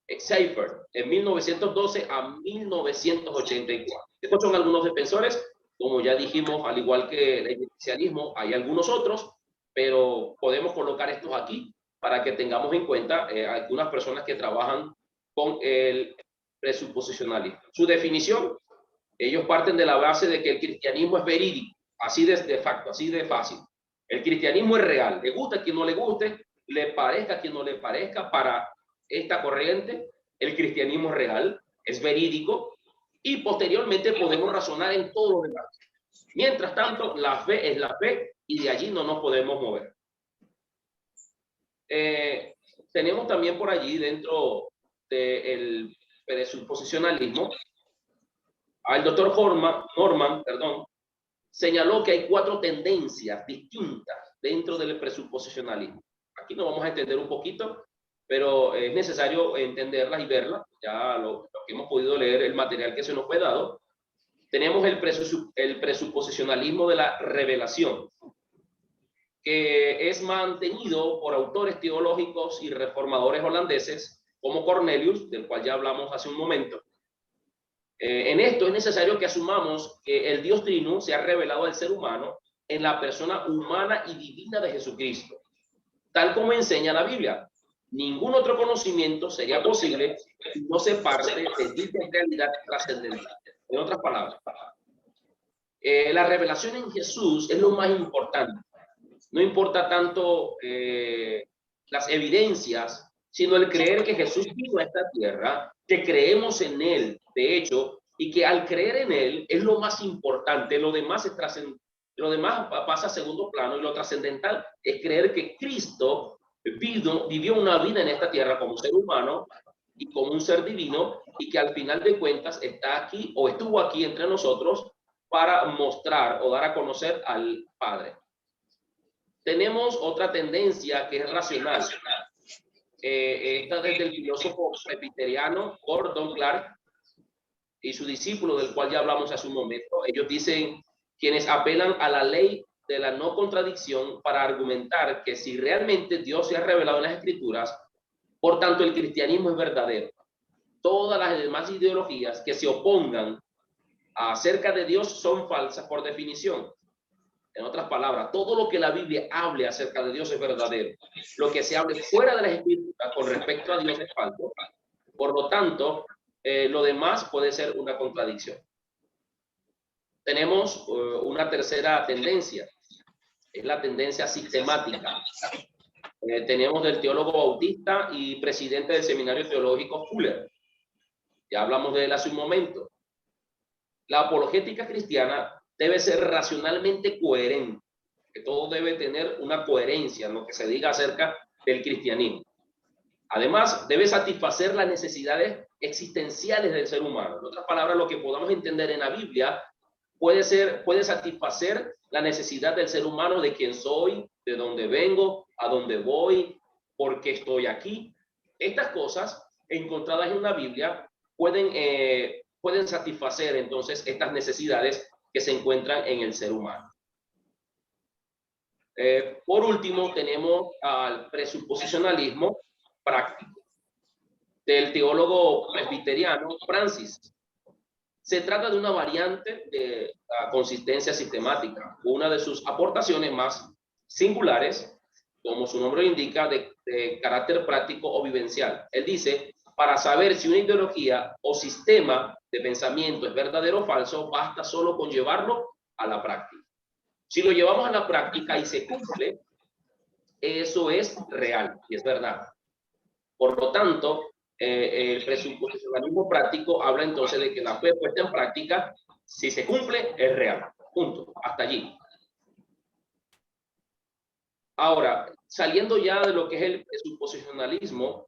Schaeffer, en 1912 a 1984. Estos son algunos defensores. Como ya dijimos, al igual que el evidencialismo, hay algunos otros, pero podemos colocar estos aquí para que tengamos en cuenta algunas personas que trabajan con el presuposicionalismo. Su definición, ellos parten de la base de que el cristianismo es verídico, así de facto, así de fácil. El cristianismo es real, le gusta a quien no le guste, le parezca a quien no le parezca. Para esta corriente, el cristianismo es real, es verídico, y posteriormente podemos razonar en todo lo demás. Mientras tanto, la fe es la fe y de allí no nos podemos mover. Tenemos también por allí, dentro del presuposicionalismo, al doctor Norman, señaló que hay 4 tendencias distintas dentro del presuposicionalismo. Aquí nos vamos a entender un poquito, pero es necesario entenderlas y verlas. Ya lo que hemos podido leer, el material que se nos fue dado. Tenemos el presuposicionalismo de la revelación, que es mantenido por autores teológicos y reformadores holandeses como Cornelius, del cual ya hablamos hace un momento. En esto es necesario que asumamos que el Dios Trino se ha revelado al ser humano en la persona humana y divina de Jesucristo, tal como enseña la Biblia. Ningún otro conocimiento sería posible si no se parte de dicha realidad trascendental. En otras palabras, la revelación en Jesús es lo más importante. No importa tanto las evidencias, sino el creer que Jesús vino a esta tierra, que creemos en Él, de hecho, y que al creer en Él es lo más importante. Lo demás pasa a segundo plano, y lo trascendental es creer que Cristo vivió una vida en esta tierra como ser humano y como un ser divino, y que al final de cuentas está aquí o estuvo aquí entre nosotros para mostrar o dar a conocer al Padre. Tenemos otra tendencia que es racional. Esta desde el filósofo presbiteriano Gordon Clark y su discípulo, del cual ya hablamos hace un momento. Ellos dicen, quienes apelan a la ley de la no contradicción para argumentar que si realmente Dios se ha revelado en las Escrituras, por tanto el cristianismo es verdadero. Todas las demás ideologías que se opongan acerca de Dios son falsas por definición. En otras palabras, todo lo que la Biblia hable acerca de Dios es verdadero. Lo que se hable fuera de las Escrituras con respecto a Dios es falso. Por lo tanto, lo demás puede ser una contradicción. Tenemos una tercera tendencia, es la tendencia sistemática. Tenemos del teólogo bautista y presidente del seminario teológico Fuller. Ya hablamos de él hace un momento. La apologética cristiana debe ser racionalmente coherente, que todo debe tener una coherencia en lo que se diga acerca del cristianismo. Además, debe satisfacer las necesidades existenciales del ser humano. En otras palabras, lo que podamos entender en la Biblia puede satisfacer la necesidad del ser humano de quién soy, de dónde vengo, a dónde voy, por qué estoy aquí. Estas cosas encontradas en una Biblia pueden satisfacer entonces estas necesidades que se encuentran en el ser humano. Por último, tenemos al presuposicionalismo práctico del teólogo presbiteriano Francis. Se trata de una variante de la consistencia sistemática, una de sus aportaciones más singulares, como su nombre lo indica, de carácter práctico o vivencial. Él dice, para saber si una ideología o sistema de pensamiento es verdadero o falso, basta solo con llevarlo a la práctica. Si lo llevamos a la práctica y se cumple, eso es real y es verdad. Por lo tanto, el presuposicionalismo práctico habla entonces de que la fe puesta en práctica, si se cumple, es real. Punto. Hasta allí. Ahora, saliendo ya de lo que es el presuposicionalismo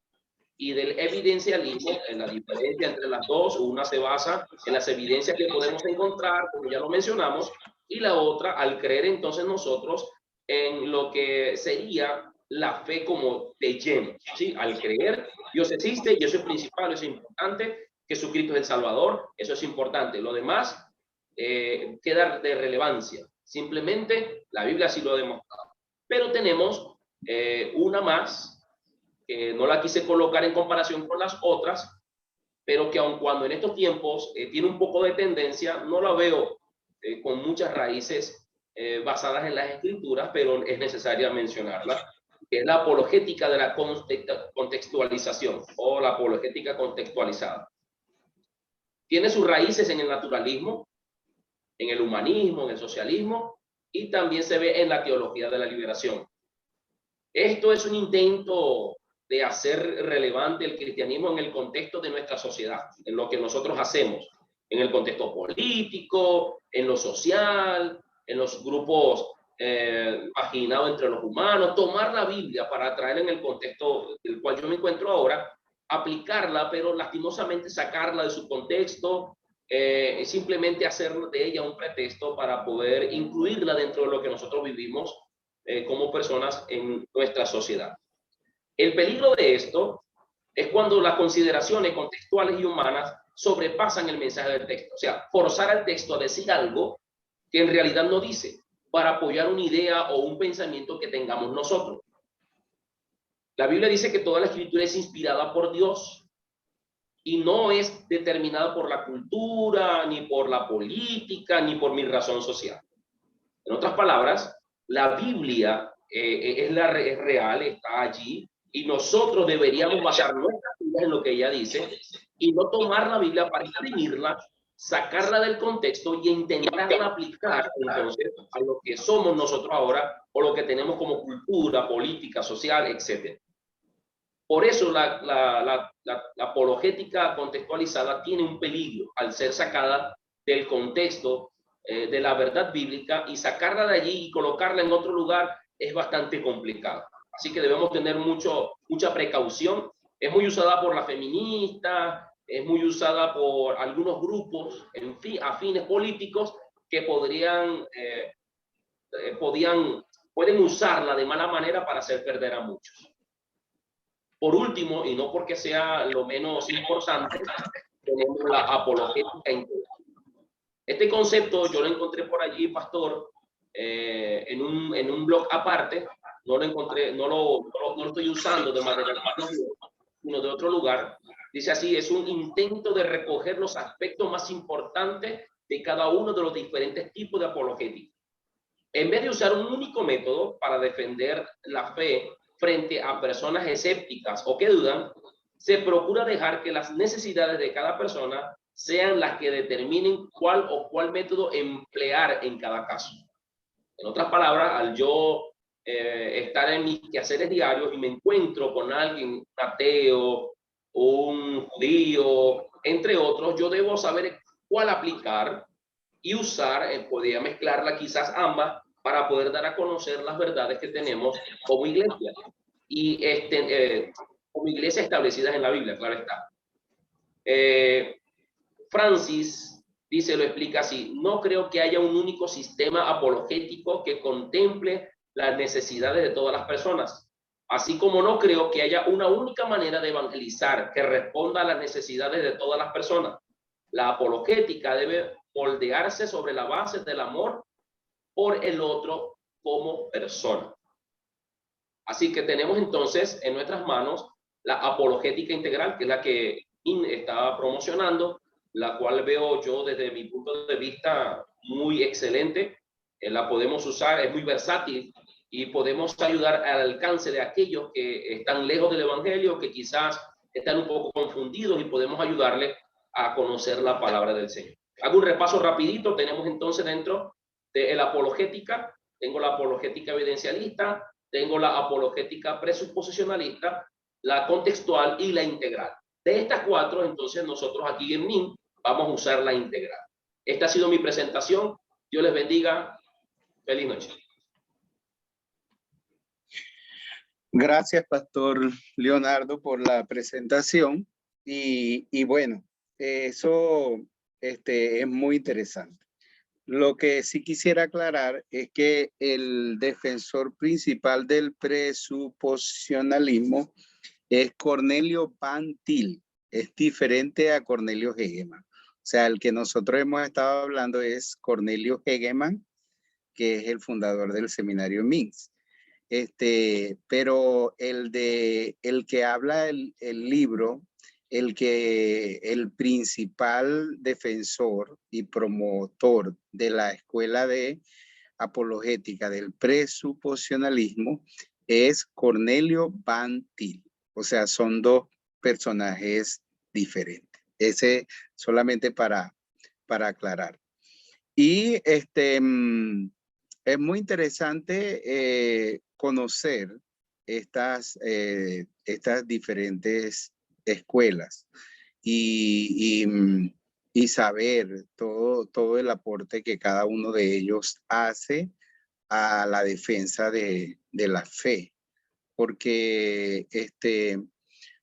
y del evidencialismo, en la diferencia entre las dos, una se basa en las evidencias que podemos encontrar, como ya lo mencionamos, y la otra al creer entonces nosotros en lo que sería la fe como de lleno, ¿sí? Al creer, Dios existe y eso es principal, eso es importante, Jesucristo es el Salvador, eso es importante. Lo demás queda de relevancia. Simplemente la Biblia así lo ha demostrado. Pero tenemos una más, que no la quise colocar en comparación con las otras, pero que aun cuando en estos tiempos tiene un poco de tendencia, no la veo con muchas raíces basadas en las escrituras, pero es necesaria mencionarla, que es la apologética de la contextualización o la apologética contextualizada. Tiene sus raíces en el naturalismo, en el humanismo, en el socialismo, y también se ve en la teología de la liberación. Esto es un intento de hacer relevante el cristianismo en el contexto de nuestra sociedad, en lo que nosotros hacemos, en el contexto político, en lo social, en los grupos marginados entre los humanos, tomar la Biblia para traerla en el contexto del cual yo me encuentro ahora, aplicarla, pero lastimosamente sacarla de su contexto, simplemente hacer de ella un pretexto para poder incluirla dentro de lo que nosotros vivimos como personas en nuestra sociedad. El peligro de esto es cuando las consideraciones contextuales y humanas sobrepasan el mensaje del texto. O sea, forzar al texto a decir algo que en realidad no dice, para apoyar una idea o un pensamiento que tengamos nosotros. La Biblia dice que toda la escritura es inspirada por Dios y no es determinada por la cultura, ni por la política, ni por mi razón social. En otras palabras, la Biblia es real, está allí, y nosotros deberíamos basar nuestras vidas en lo que ella dice y no tomar la Biblia para exprimirla, sacarla del contexto y intentarla aplicar entonces a lo que somos nosotros ahora o lo que tenemos como cultura, política, social, etc. Por eso la apologética contextualizada tiene un peligro al ser sacada del contexto de la verdad bíblica, y sacarla de allí y colocarla en otro lugar es bastante complicado. Así que debemos tener mucha precaución. Es muy usada por las feministas, es muy usada por algunos grupos, en fin, afines políticos que pueden usarla de mala manera para hacer perder a muchos. Por último, y no porque sea lo menos importante, tenemos la apologética integral. Este concepto yo lo encontré por allí, pastor, en un blog aparte. No lo encontré, no lo estoy usando de manera sino de otro lugar. Dice así: es un intento de recoger los aspectos más importantes de cada uno de los diferentes tipos de apologética. En vez de usar un único método para defender la fe frente a personas escépticas o que dudan, se procura dejar que las necesidades de cada persona sean las que determinen cuál método emplear en cada caso. En otras palabras, al yo estar en mis quehaceres diarios y me encuentro con alguien, un ateo, un judío, entre otros, yo debo saber cuál aplicar y usar, podría mezclarla quizás ambas, para poder dar a conocer las verdades que tenemos como iglesia. Y como iglesias establecidas en la Biblia, claro está. Francis dice, lo explica así: no creo que haya un único sistema apologético que contemple las necesidades de todas las personas, así como no creo que haya una única manera de evangelizar que responda a las necesidades de todas las personas. La apologética debe moldearse sobre la base del amor por el otro como persona. Así que tenemos entonces en nuestras manos la apologética integral, que es la que estaba promocionando, la cual veo yo desde mi punto de vista muy excelente. La podemos usar, es muy versátil y podemos ayudar al alcance de aquellos que están lejos del evangelio, que quizás están un poco confundidos, y podemos ayudarles a conocer la palabra del Señor. Hago un repaso rapidito. Tenemos entonces dentro de la apologética, tengo la apologética evidencialista, tengo la apologética presuposicionalista, la contextual y la integral. De estas cuatro, entonces, nosotros aquí en MIN vamos a usar la integral. Esta ha sido mi presentación. Dios les bendiga. Feliz noche. Gracias, Pastor Leonardo, por la presentación. Y bueno, eso es muy interesante. Lo que sí quisiera aclarar es que el defensor principal del presuposicionalismo es Cornelio Van Til. Es diferente a Cornelio Hegemann. O sea, el que nosotros hemos estado hablando es Cornelio Hegemann, que es el fundador del seminario Minsk. Pero el que habla el libro, el principal defensor y promotor de la escuela de apologética del presuposicionalismo es Cornelio Van Til. O sea, son dos personajes diferentes. Ese solamente para aclarar. Y es muy interesante conocer estas diferentes escuelas y saber todo el aporte que cada uno de ellos hace a la defensa de la fe. Porque,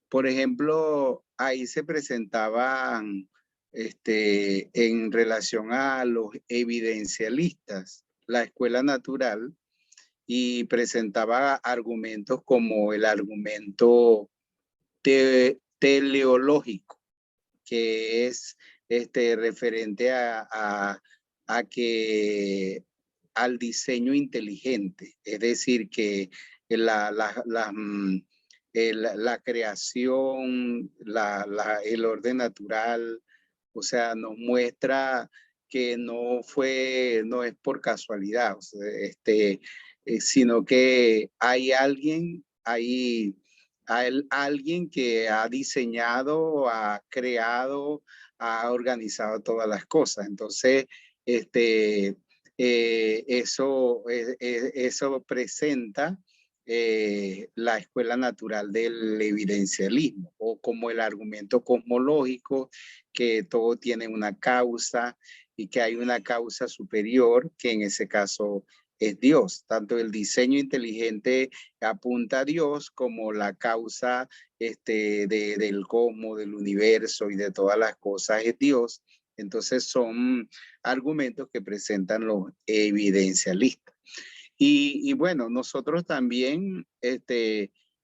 por ejemplo, ahí se presentaban en relación a los evidencialistas, la escuela natural, y presentaba argumentos como el argumento teleológico, que es referente al diseño inteligente, es decir, que la creación, el orden natural, o sea, nos muestra que no es por casualidad, o sea, sino que hay alguien que ha diseñado, ha creado, ha organizado todas las cosas. Entonces, eso presenta la escuela natural del evidencialismo, o como el argumento cosmológico, que todo tiene una causa y que hay una causa superior, que en ese caso es Dios. Tanto el diseño inteligente apunta a Dios, como la causa del cosmos, del universo y de todas las cosas es Dios. Entonces son argumentos que presentan los evidencialistas. Y bueno, nosotros también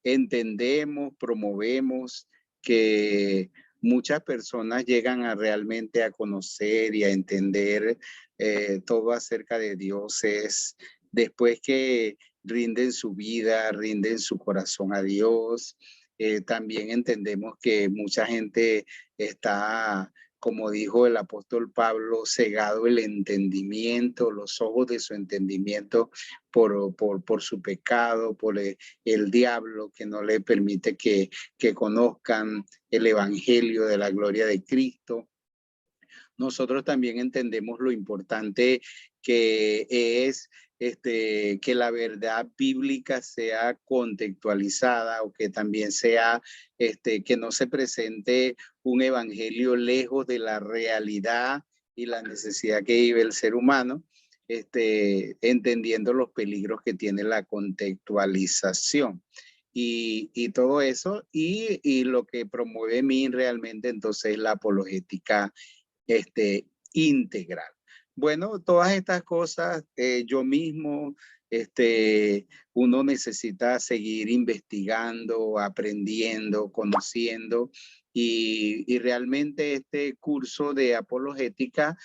entendemos, promovemos que muchas personas llegan a realmente a conocer y a entender todo acerca de Dios es después que rinden su vida, rinden su corazón a Dios. También entendemos que mucha gente está, como dijo el apóstol Pablo, cegado el entendimiento, los ojos de su entendimiento por su pecado, por el diablo, que no le permite que conozcan el evangelio de la gloria de Cristo. Nosotros también entendemos lo importante que es que la verdad bíblica sea contextualizada, o que también sea, que no se presente un evangelio lejos de la realidad y la necesidad que vive el ser humano, entendiendo los peligros que tiene la contextualización. y todo eso, y lo que promueve MIN realmente entonces es la apologética integral. Bueno, todas estas cosas yo mismo, uno necesita seguir investigando, aprendiendo, conociendo, y realmente este curso de apologética,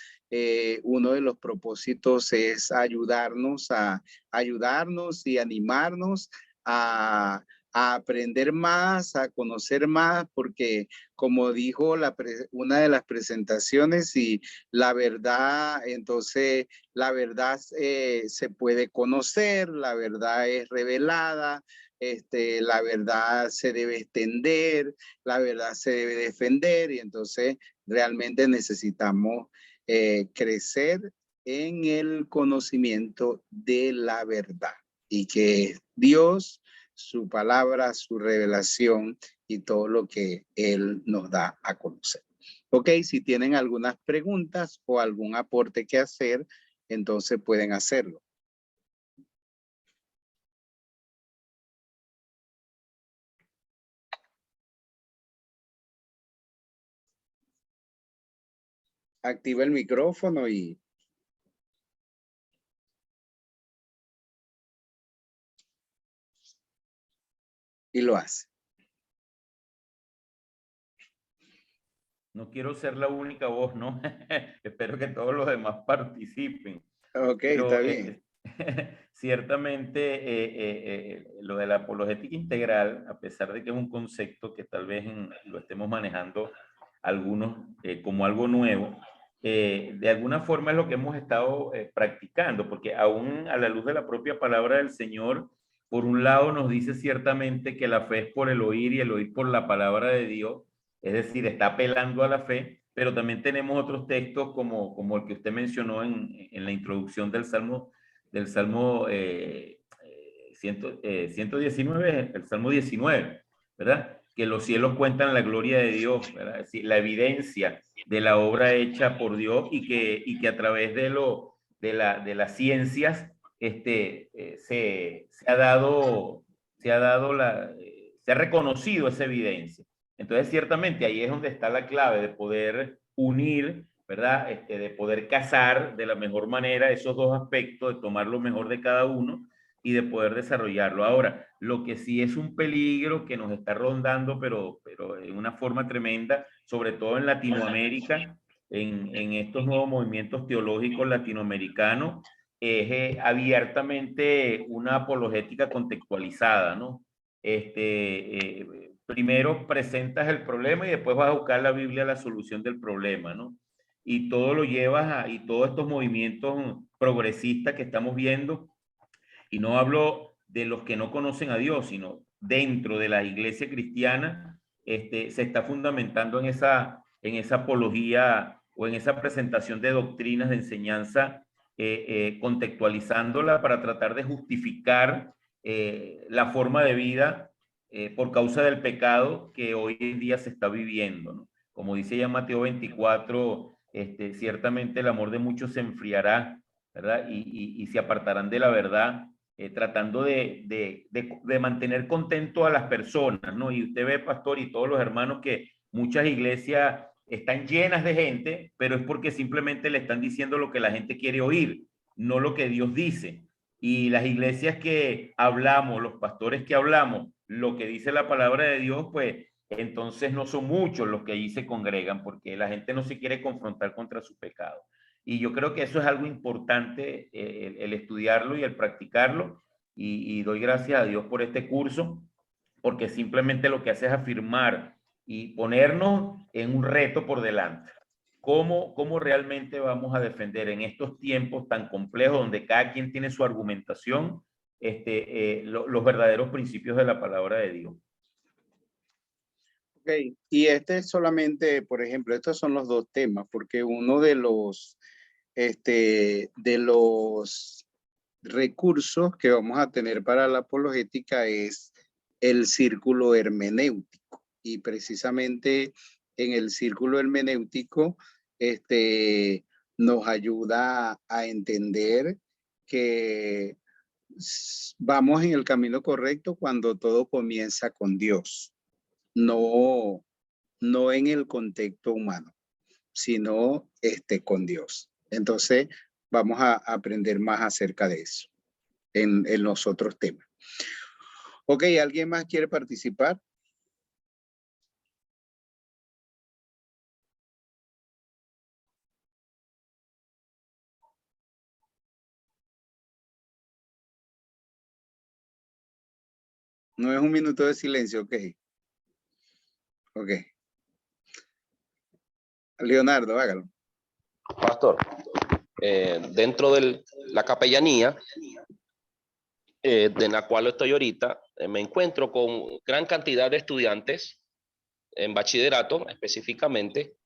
uno de los propósitos es ayudarnos y animarnos a aprender más, a conocer más, porque como dijo una de las presentaciones, y la verdad, entonces la verdad se puede conocer, la verdad es revelada, la verdad se debe extender, la verdad se debe defender, y entonces realmente necesitamos crecer en el conocimiento de la verdad, y que Dios, su palabra, su revelación y todo lo que Él nos da a conocer. Ok, si tienen algunas preguntas o algún aporte que hacer, entonces pueden hacerlo. Activa el micrófono y lo hace. No quiero ser la única voz, ¿no? Espero que todos los demás participen. Ok, Pero, está bien. ciertamente, lo de la apologética integral, a pesar de que es un concepto que tal vez lo estemos manejando algunos como algo nuevo, de alguna forma es lo que hemos estado practicando, porque aún a la luz de la propia palabra del Señor, por un lado nos dice ciertamente que la fe es por el oír y el oír por la palabra de Dios, es decir, está apelando a la fe, pero también tenemos otros textos como el que usted mencionó en la introducción del Salmo 119, el Salmo 19, ¿verdad? Que los cielos cuentan la gloria de Dios, ¿verdad? Es decir, la evidencia de la obra hecha por Dios, y que a través de las ciencias se ha reconocido esa evidencia. Entonces, ciertamente, ahí es donde está la clave de poder unir, ¿verdad? De poder casar de la mejor manera esos dos aspectos, de tomar lo mejor de cada uno y de poder desarrollarlo. Ahora, lo que sí es un peligro que nos está rondando, pero en una forma tremenda, sobre todo en Latinoamérica, en estos nuevos movimientos teológicos latinoamericanos, es abiertamente una apologética contextualizada, ¿no? Primero presentas el problema y después vas a buscar la Biblia la solución del problema, ¿no? Y todo lo llevas y todos estos movimientos progresistas que estamos viendo, y no hablo de los que no conocen a Dios, sino dentro de la iglesia cristiana, se está fundamentando en esa apología o en esa presentación de doctrinas de enseñanza, contextualizándola para tratar de justificar la forma de vida por causa del pecado que hoy en día se está viviendo, ¿no? Como dice ya Mateo 24, ciertamente el amor de muchos se enfriará, ¿verdad? Y se apartarán de la verdad, tratando de mantener contento a las personas, ¿no? Y usted ve, pastor, y todos los hermanos, que muchas iglesias están llenas de gente, pero es porque simplemente le están diciendo lo que la gente quiere oír, no lo que Dios dice. Y las iglesias que hablamos, los pastores que hablamos, lo que dice la palabra de Dios, pues entonces no son muchos los que allí se congregan, porque la gente no se quiere confrontar contra su pecado. Y yo creo que eso es algo importante, el estudiarlo y el practicarlo. Y doy gracias a Dios por este curso, porque simplemente lo que hace es afirmar y ponernos en un reto por delante. ¿Cómo realmente vamos a defender en estos tiempos tan complejos, donde cada quien tiene su argumentación, los verdaderos principios de la palabra de Dios? Ok, y solamente, por ejemplo, estos son los dos temas, porque uno de los recursos que vamos a tener para la apologética es el círculo hermenéutico, y precisamente en el círculo hermenéutico nos ayuda a entender que vamos en el camino correcto cuando todo comienza con Dios, no en el contexto humano, sino con Dios. Entonces, vamos a aprender más acerca de eso en los otros temas. Ok, ¿alguien más quiere participar? No es un minuto de silencio, ok. Ok. Leonardo, hágalo. Pastor, dentro de la capellanía de la cual estoy ahorita, me encuentro con gran cantidad de estudiantes en bachillerato específicamente,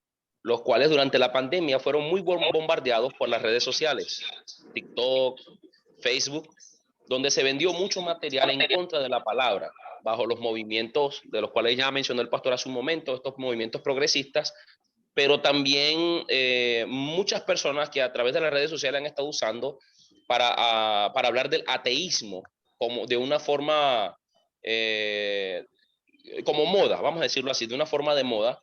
los cuales durante la pandemia fueron muy bombardeados por las redes sociales, TikTok, Facebook, donde se vendió mucho material en contra de la palabra, bajo los movimientos de los cuales ya mencionó el pastor hace un momento, estos movimientos progresistas, pero también muchas personas que a través de las redes sociales han estado usando para hablar del ateísmo como de una forma como moda, vamos a decirlo así, de una forma de moda.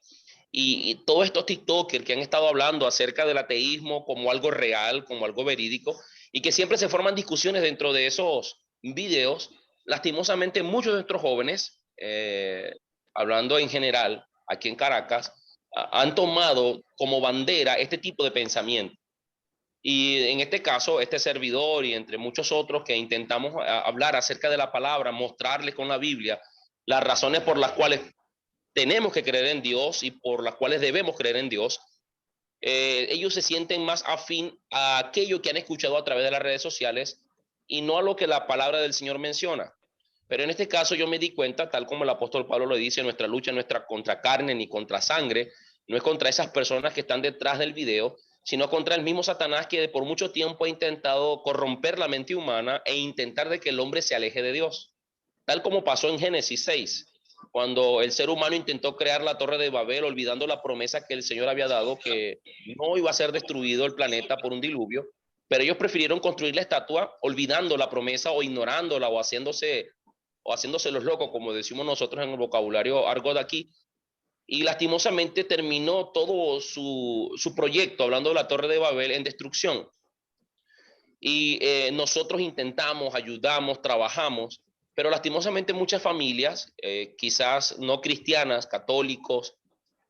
Y todos estos TikTokers que han estado hablando acerca del ateísmo como algo real, como algo verídico, y que siempre se forman discusiones dentro de esos videos, lastimosamente muchos de nuestros jóvenes, hablando en general, aquí en Caracas, han tomado como bandera este tipo de pensamiento. Y en este caso, este servidor y entre muchos otros que intentamos hablar acerca de la palabra, mostrarles con la Biblia las razones por las cuales tenemos que creer en Dios y por las cuales debemos creer en Dios, ellos se sienten más afín a aquello que han escuchado a través de las redes sociales y no a lo que la palabra del Señor menciona. Pero en este caso yo me di cuenta, tal como el apóstol Pablo lo dice, nuestra lucha no es contra carne ni contra sangre, no es contra esas personas que están detrás del video, sino contra el mismo Satanás que por mucho tiempo ha intentado corromper la mente humana e intentar de que el hombre se aleje de Dios. Tal como pasó en Génesis 6, cuando el ser humano intentó crear la Torre de Babel, olvidando la promesa que el Señor había dado, que no iba a ser destruido el planeta por un diluvio, pero ellos prefirieron construir la estatua olvidando la promesa o ignorándola o haciéndose los locos, como decimos nosotros en el vocabulario argot de aquí, y lastimosamente terminó todo su proyecto, hablando de la Torre de Babel, en destrucción. Y nosotros intentamos, ayudamos, trabajamos, pero lastimosamente muchas familias, quizás no cristianas, católicos,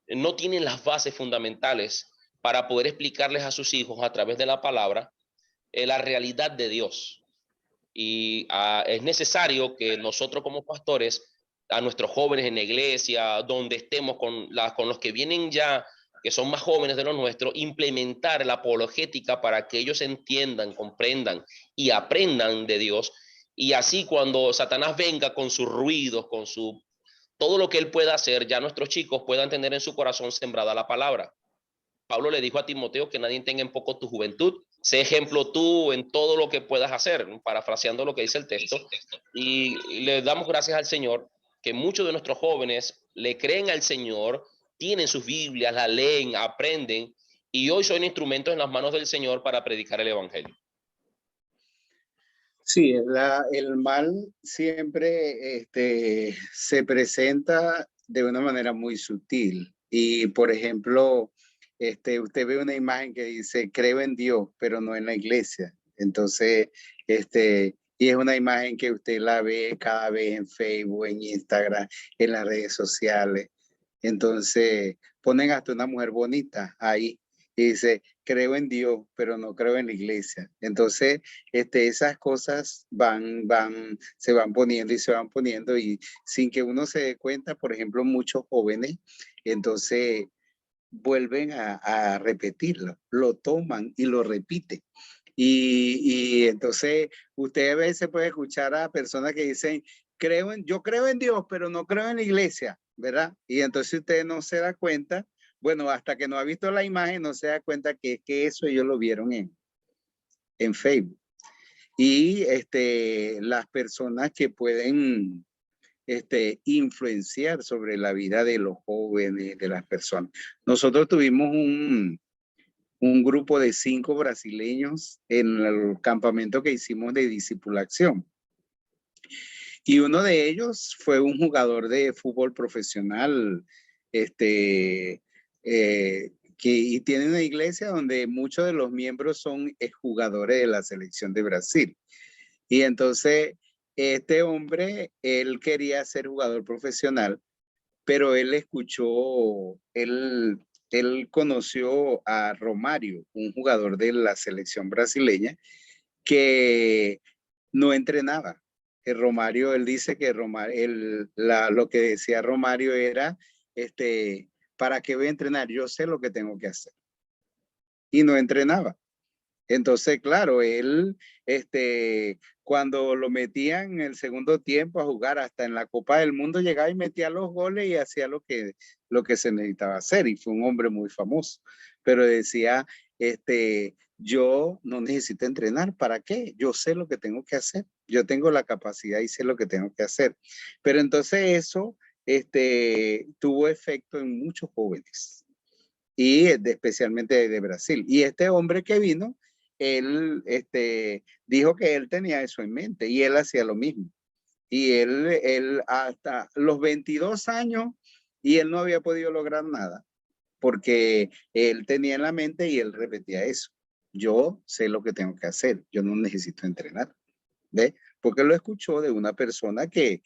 no tienen las bases fundamentales para poder explicarles a sus hijos a través de la palabra la realidad de Dios. Y es necesario que nosotros como pastores, a nuestros jóvenes en la iglesia, donde estemos con los que vienen ya, que son más jóvenes de los nuestros, implementar la apologética para que ellos entiendan, comprendan y aprendan de Dios. Y así cuando Satanás venga con sus ruidos, con todo lo que él pueda hacer, ya nuestros chicos puedan tener en su corazón sembrada la palabra. Pablo le dijo a Timoteo que nadie tenga en poco tu juventud. Sé ejemplo tú en todo lo que puedas hacer, parafraseando lo que dice el texto. Y le damos gracias al Señor que muchos de nuestros jóvenes le creen al Señor, tienen sus Biblias, la leen, aprenden, y hoy son instrumentos en las manos del Señor para predicar el Evangelio. Sí, el mal siempre se presenta de una manera muy sutil. Y, por ejemplo, usted ve una imagen que dice, creo en Dios, pero no en la iglesia. Entonces, y es una imagen que usted la ve cada vez en Facebook, en Instagram, en las redes sociales. Entonces, ponen hasta una mujer bonita ahí y dice, creo en Dios, pero no creo en la iglesia. Entonces, esas cosas se van poniendo y se van poniendo y sin que uno se dé cuenta, por ejemplo, muchos jóvenes, entonces vuelven a repetirlo, lo toman y lo repiten. Y entonces usted a veces puede escuchar a personas que dicen, yo creo en Dios, pero no creo en la iglesia, ¿verdad? Y entonces usted no se da cuenta, bueno, hasta que no ha visto la imagen, no se da cuenta que eso ellos lo vieron en Facebook. Y las personas que pueden influenciar sobre la vida de los jóvenes, de las personas. Nosotros tuvimos un grupo de 5 brasileños en el campamento que hicimos de discipulación. Y uno de ellos fue un jugador de fútbol profesional, y tiene una iglesia donde muchos de los miembros son jugadores de la selección de Brasil. Y entonces, este hombre, él quería ser jugador profesional, pero él escuchó, él conoció a Romario, un jugador de la selección brasileña, que no entrenaba. Romario, él dice que lo que decía Romario era, ¿para qué voy a entrenar? Yo sé lo que tengo que hacer. Y no entrenaba. Entonces, claro, él, cuando lo metían en el segundo tiempo a jugar hasta en la Copa del Mundo, llegaba y metía los goles y hacía lo que se necesitaba hacer. Y fue un hombre muy famoso. Pero decía, yo no necesito entrenar. ¿Para qué? Yo sé lo que tengo que hacer. Yo tengo la capacidad y sé lo que tengo que hacer. Pero entonces eso, tuvo efecto en muchos jóvenes. Y especialmente de Brasil. Y este hombre que vino, él dijo que él tenía eso en mente y él hacía lo mismo. Y él hasta los 22 años y él no había podido lograr nada porque él tenía en la mente y él repetía eso. Yo sé lo que tengo que hacer, yo no necesito entrenar. ¿Ve? Porque lo escuchó de una persona que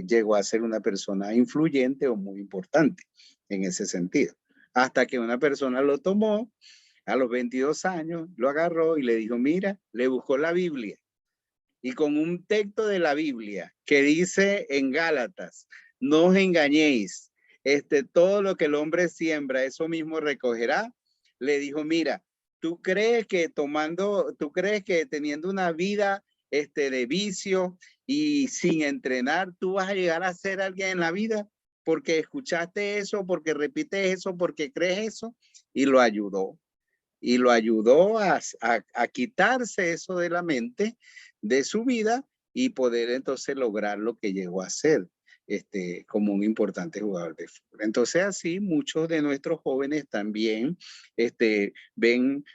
llegó a ser una persona influyente o muy importante en ese sentido. Hasta que una persona lo tomó a los 22 años, lo agarró y le dijo, mira, le buscó la Biblia. Y con un texto de la Biblia que dice en Gálatas, no os engañéis, todo lo que el hombre siembra, eso mismo recogerá. Le dijo, mira, tú crees que teniendo una vida de vicio y sin entrenar, tú vas a llegar a ser alguien en la vida porque escuchaste eso, porque repites eso, porque crees eso, y lo ayudó. Y lo ayudó a quitarse eso de la mente, de su vida, y poder entonces lograr lo que llegó a ser como un importante jugador de fútbol. Entonces así muchos de nuestros jóvenes también ven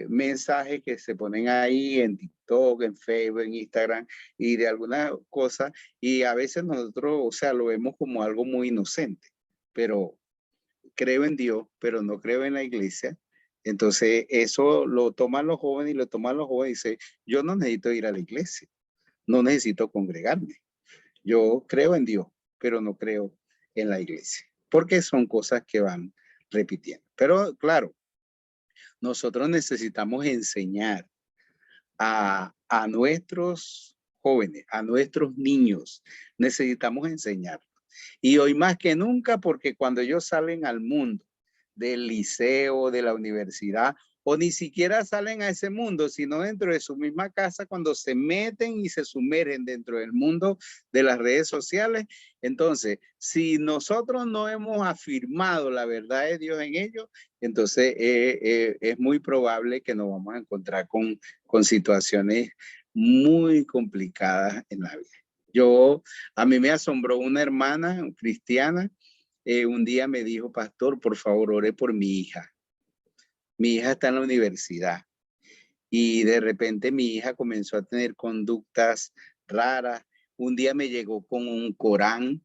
mensajes que se ponen ahí en TikTok, en Facebook, en Instagram y de alguna cosa, y a veces nosotros, o sea, lo vemos como algo muy inocente, pero creo en Dios, pero no creo en la iglesia. Entonces eso lo toman los jóvenes y lo toman los jóvenes y dicen, yo no necesito ir a la iglesia, no necesito congregarme. Yo creo en Dios, pero no creo en la iglesia, porque son cosas que van repitiendo. Pero claro, nosotros necesitamos enseñar a nuestros jóvenes, a nuestros niños, necesitamos enseñar. Y hoy más que nunca, porque cuando ellos salen al mundo del liceo, de la universidad, o ni siquiera salen a ese mundo, sino dentro de su misma casa, cuando se meten y se sumergen dentro del mundo de las redes sociales. Entonces, si nosotros no hemos afirmado la verdad de Dios en ellos, entonces es muy probable que nos vamos a encontrar con situaciones muy complicadas en la vida. A mí me asombró una hermana cristiana, un día me dijo, pastor, por favor, ore por mi hija. Mi hija está en la universidad y de repente mi hija comenzó a tener conductas raras. Un día me llegó con un Corán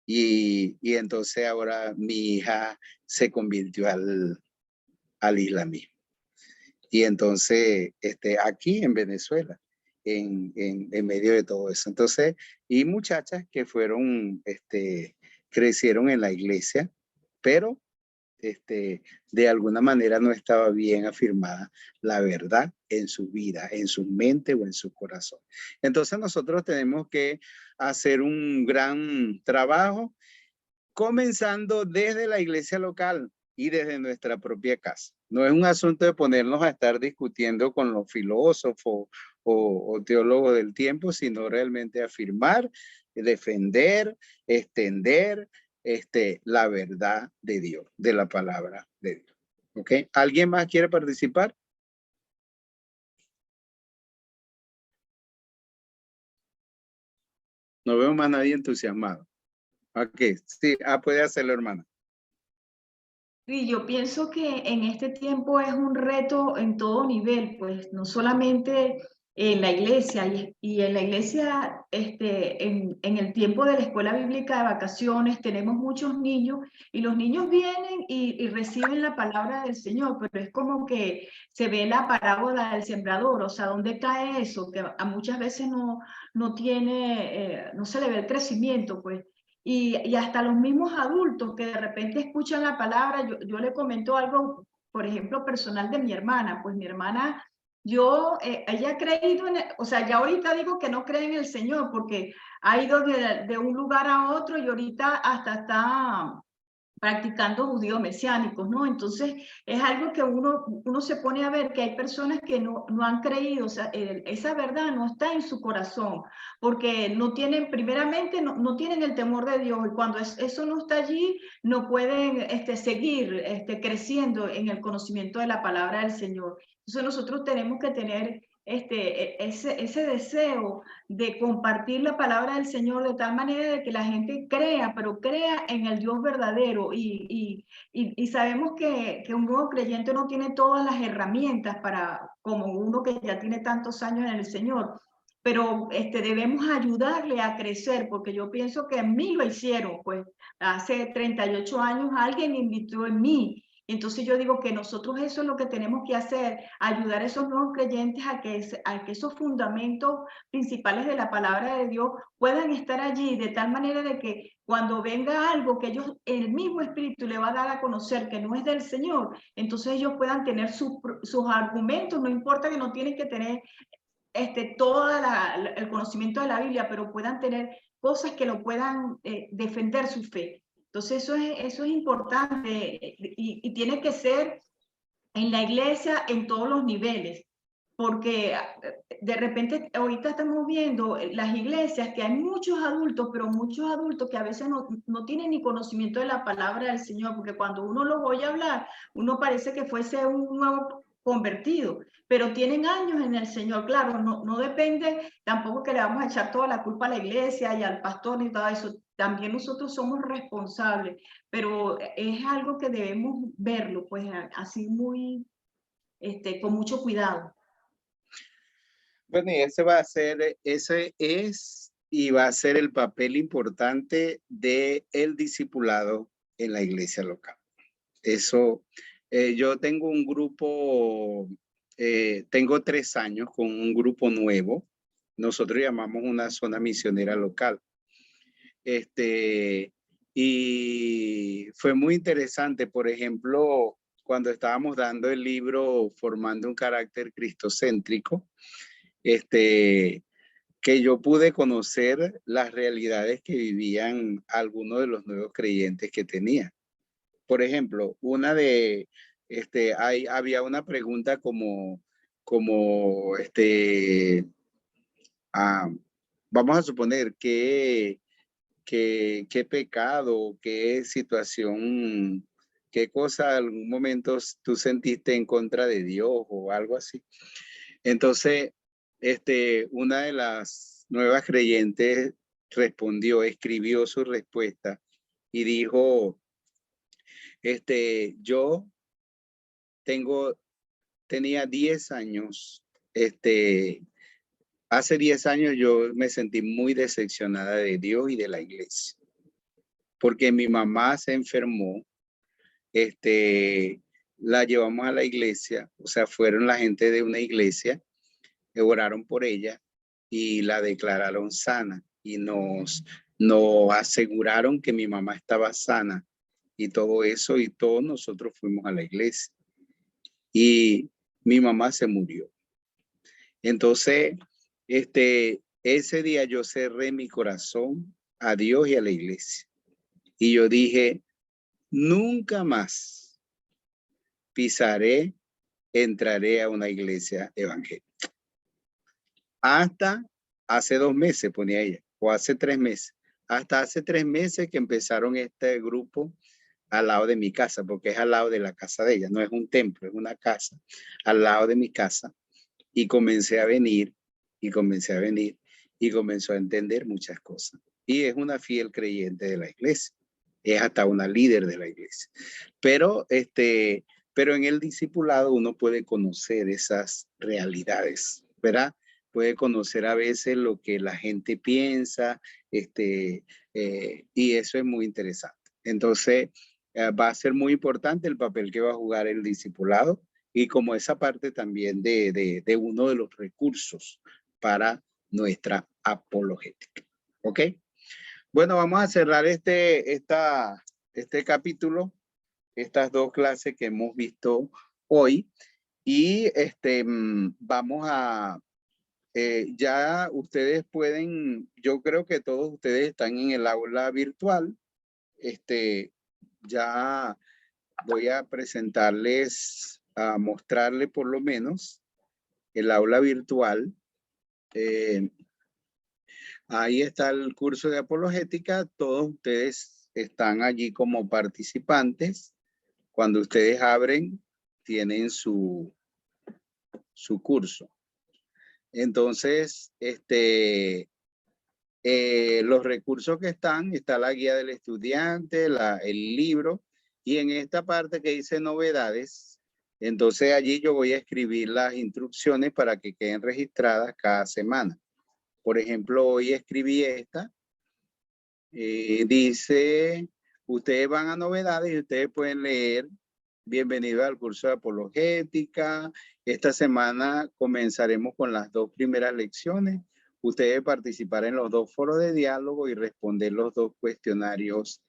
y entonces ahora mi hija se convirtió al islamismo. Y entonces, aquí en Venezuela, en medio de todo eso. Entonces, y muchachas que fueron, crecieron en la iglesia, pero de alguna manera no estaba bien afirmada la verdad en su vida, en su mente o en su corazón. Entonces nosotros tenemos que hacer un gran trabajo, comenzando desde la iglesia local y desde nuestra propia casa. No es un asunto de ponernos a estar discutiendo con los filósofos o teólogos del tiempo, sino realmente afirmar, defender, extender la verdad de Dios, de la palabra de Dios. ¿Ok? ¿Alguien más quiere participar? No veo más nadie entusiasmado. Ok, sí, puede hacerlo, hermana. Y yo pienso que en este tiempo es un reto en todo nivel, pues no solamente en la iglesia, y en la iglesia, en el tiempo de la escuela bíblica de vacaciones, tenemos muchos niños y los niños vienen y reciben la palabra del Señor, pero es como que se ve la parábola del sembrador, o sea, ¿dónde cae eso? Que a muchas veces no tiene, no se le ve el crecimiento, pues. Y hasta los mismos adultos que de repente escuchan la palabra, yo le comento algo, por ejemplo, personal de mi hermana. Pues mi hermana, ella ha creído o sea, ya ahorita digo que no cree en el Señor porque ha ido de un lugar a otro y ahorita hasta está practicando judíos mesiánicos, ¿no? Entonces, es algo que uno se pone a ver que hay personas que no han creído, o sea, esa verdad no está en su corazón, porque no tienen, primeramente, no tienen el temor de Dios, y cuando eso no está allí, no pueden seguir creciendo en el conocimiento de la palabra del Señor. Entonces, nosotros tenemos que tener ese deseo de compartir la palabra del Señor de tal manera de que la gente crea, pero crea en el Dios verdadero. Y sabemos que un nuevo creyente no tiene todas las herramientas como uno que ya tiene tantos años en el Señor, pero debemos ayudarle a crecer, porque yo pienso que en mí lo hicieron, pues hace 38 años alguien invitó en mí. Entonces yo digo que nosotros eso es lo que tenemos que hacer, ayudar a esos nuevos creyentes a que esos fundamentos principales de la palabra de Dios puedan estar allí, de tal manera de que cuando venga algo que ellos, el mismo Espíritu le va a dar a conocer que no es del Señor, entonces ellos puedan tener sus argumentos. No importa que no tienen que tener todo el conocimiento de la Biblia, pero puedan tener cosas que lo puedan defender su fe. Entonces eso es importante, y tiene que ser en la iglesia en todos los niveles, porque de repente ahorita estamos viendo las iglesias que hay muchos adultos, pero muchos adultos que a veces no tienen ni conocimiento de la palabra del Señor, porque cuando uno los oye hablar, uno parece que fuese un nuevo convertido, pero tienen años en el Señor. Claro, no depende tampoco que le vamos a echar toda la culpa a la iglesia y al pastor y todo eso. También nosotros somos responsables, pero es algo que debemos verlo, pues así muy, con mucho cuidado. Bueno, y ese es y va a ser el papel importante de el discipulado en la iglesia local. Eso, yo tengo un grupo, tengo 3 años con un grupo nuevo. Nosotros llamamos una zona misionera local. Y fue muy interesante, por ejemplo, cuando estábamos dando el libro Formando un carácter cristocéntrico, que yo pude conocer las realidades que vivían algunos de los nuevos creyentes que tenía. Por ejemplo, había una pregunta como vamos a suponer qué pecado, qué situación, qué cosa en algún momento tú sentiste en contra de Dios o algo así. Entonces, una de las nuevas creyentes escribió su respuesta y dijo, yo tenía 10 años, hace 10 años yo me sentí muy decepcionada de Dios y de la iglesia, porque mi mamá se enfermó, la llevamos a la iglesia, o sea, fueron la gente de una iglesia, oraron por ella y la declararon sana y nos aseguraron que mi mamá estaba sana y todo eso, y todos nosotros fuimos a la iglesia y mi mamá se murió. Entonces, ese día yo cerré mi corazón a Dios y a la iglesia. Y yo dije, nunca más entraré a una iglesia evangélica. Hasta hace 2 meses, ponía ella, o hace 3 meses. Hasta hace 3 meses que empezaron este grupo al lado de mi casa, porque es al lado de la casa de ella, no es un templo, es una casa al lado de mi casa. Y comencé a venir, y comenzó a entender muchas cosas. Y es una fiel creyente de la iglesia. es hasta una líder de la iglesia. Pero en el discipulado uno puede conocer esas realidades, ¿verdad? Puede conocer a veces lo que la gente piensa, y eso es muy interesante. Entonces, va a ser muy importante el papel que va a jugar el discipulado y como esa parte también de uno de los recursos para nuestra apologética. ¿Ok? Bueno, vamos a cerrar este capítulo, estas dos clases que hemos visto hoy y vamos a, ya ustedes pueden, yo creo que todos ustedes están en el aula virtual, ya voy a presentarles, a mostrarles por lo menos el aula virtual. Ahí está el curso de apologética. Todos ustedes están allí como participantes. Cuando ustedes abren, tienen su curso. Entonces, los recursos que está la guía del estudiante, el libro, y en esta parte que dice novedades, entonces allí yo voy a escribir las instrucciones para que queden registradas cada semana. Por ejemplo, hoy escribí esta. Dice, ustedes van a novedades y ustedes pueden leer. Bienvenido al curso de apologética. Esta semana comenzaremos con las 2 primeras lecciones. Ustedes participar en los 2 foros de diálogo y responder los 2 cuestionarios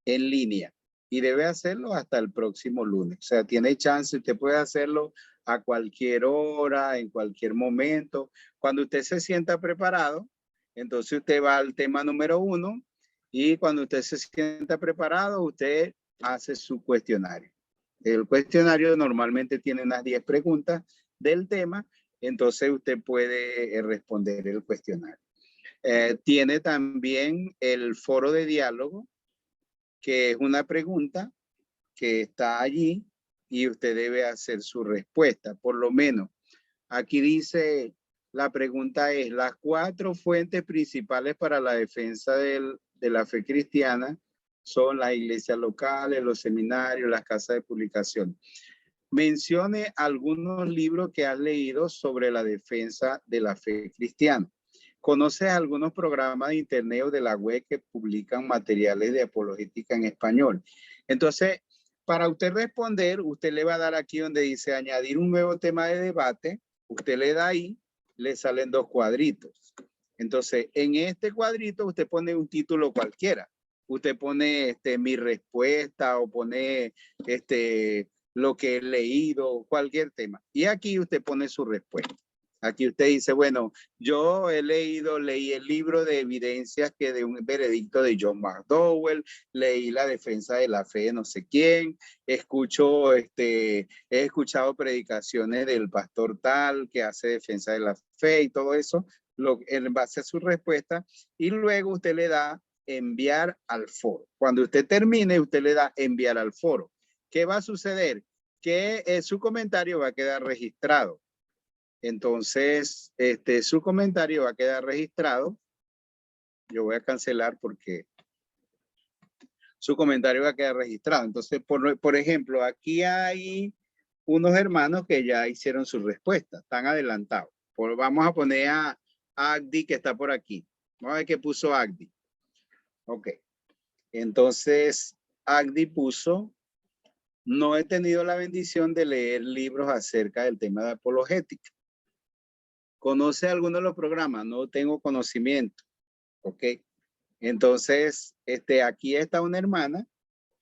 en línea. Y debe hacerlo hasta el próximo lunes. O sea, tiene chance, usted puede hacerlo a cualquier hora, en cualquier momento. Cuando usted se sienta preparado, entonces usted va al tema número 1 y cuando usted se sienta preparado, usted hace su cuestionario. El cuestionario normalmente tiene unas 10 preguntas del tema, entonces usted puede responder el cuestionario. Tiene también el foro de diálogo, que es una pregunta que está allí y usted debe hacer su respuesta. Por lo menos, aquí dice, la pregunta es, las 4 fuentes principales para la defensa de la fe cristiana son las iglesias locales, los seminarios, las casas de publicación. Mencione algunos libros que has leído sobre la defensa de la fe cristiana. ¿Conoces algunos programas de internet o de la web que publican materiales de apologética en español? Entonces, para usted responder, usted le va a dar aquí donde dice añadir un nuevo tema de debate. Usted le da ahí, le salen 2 cuadritos. Entonces, en este cuadrito usted pone un título cualquiera. Usted pone mi respuesta o pone lo que he leído, cualquier tema. Y aquí usted pone su respuesta. Aquí usted dice, bueno, yo leí el libro de evidencias que de un veredicto de John McDowell, leí la defensa de la fe de no sé quién, he escuchado predicaciones del pastor tal que hace defensa de la fe y todo eso, en base a su respuesta, y luego usted le da enviar al foro. Cuando usted termine, usted le da enviar al foro. ¿Qué va a suceder? Que su comentario va a quedar registrado. Entonces, su comentario va a quedar registrado. Yo voy a cancelar porque su comentario va a quedar registrado. Entonces, por ejemplo, aquí hay unos hermanos que ya hicieron su respuesta, están adelantados. Vamos a poner a Agdi que está por aquí. Vamos a ver qué puso Agdi. Ok. Entonces, Agdi puso, no he tenido la bendición de leer libros acerca del tema de apologética. ¿Conoce alguno de los programas? No tengo conocimiento. Ok. Entonces, aquí está una hermana,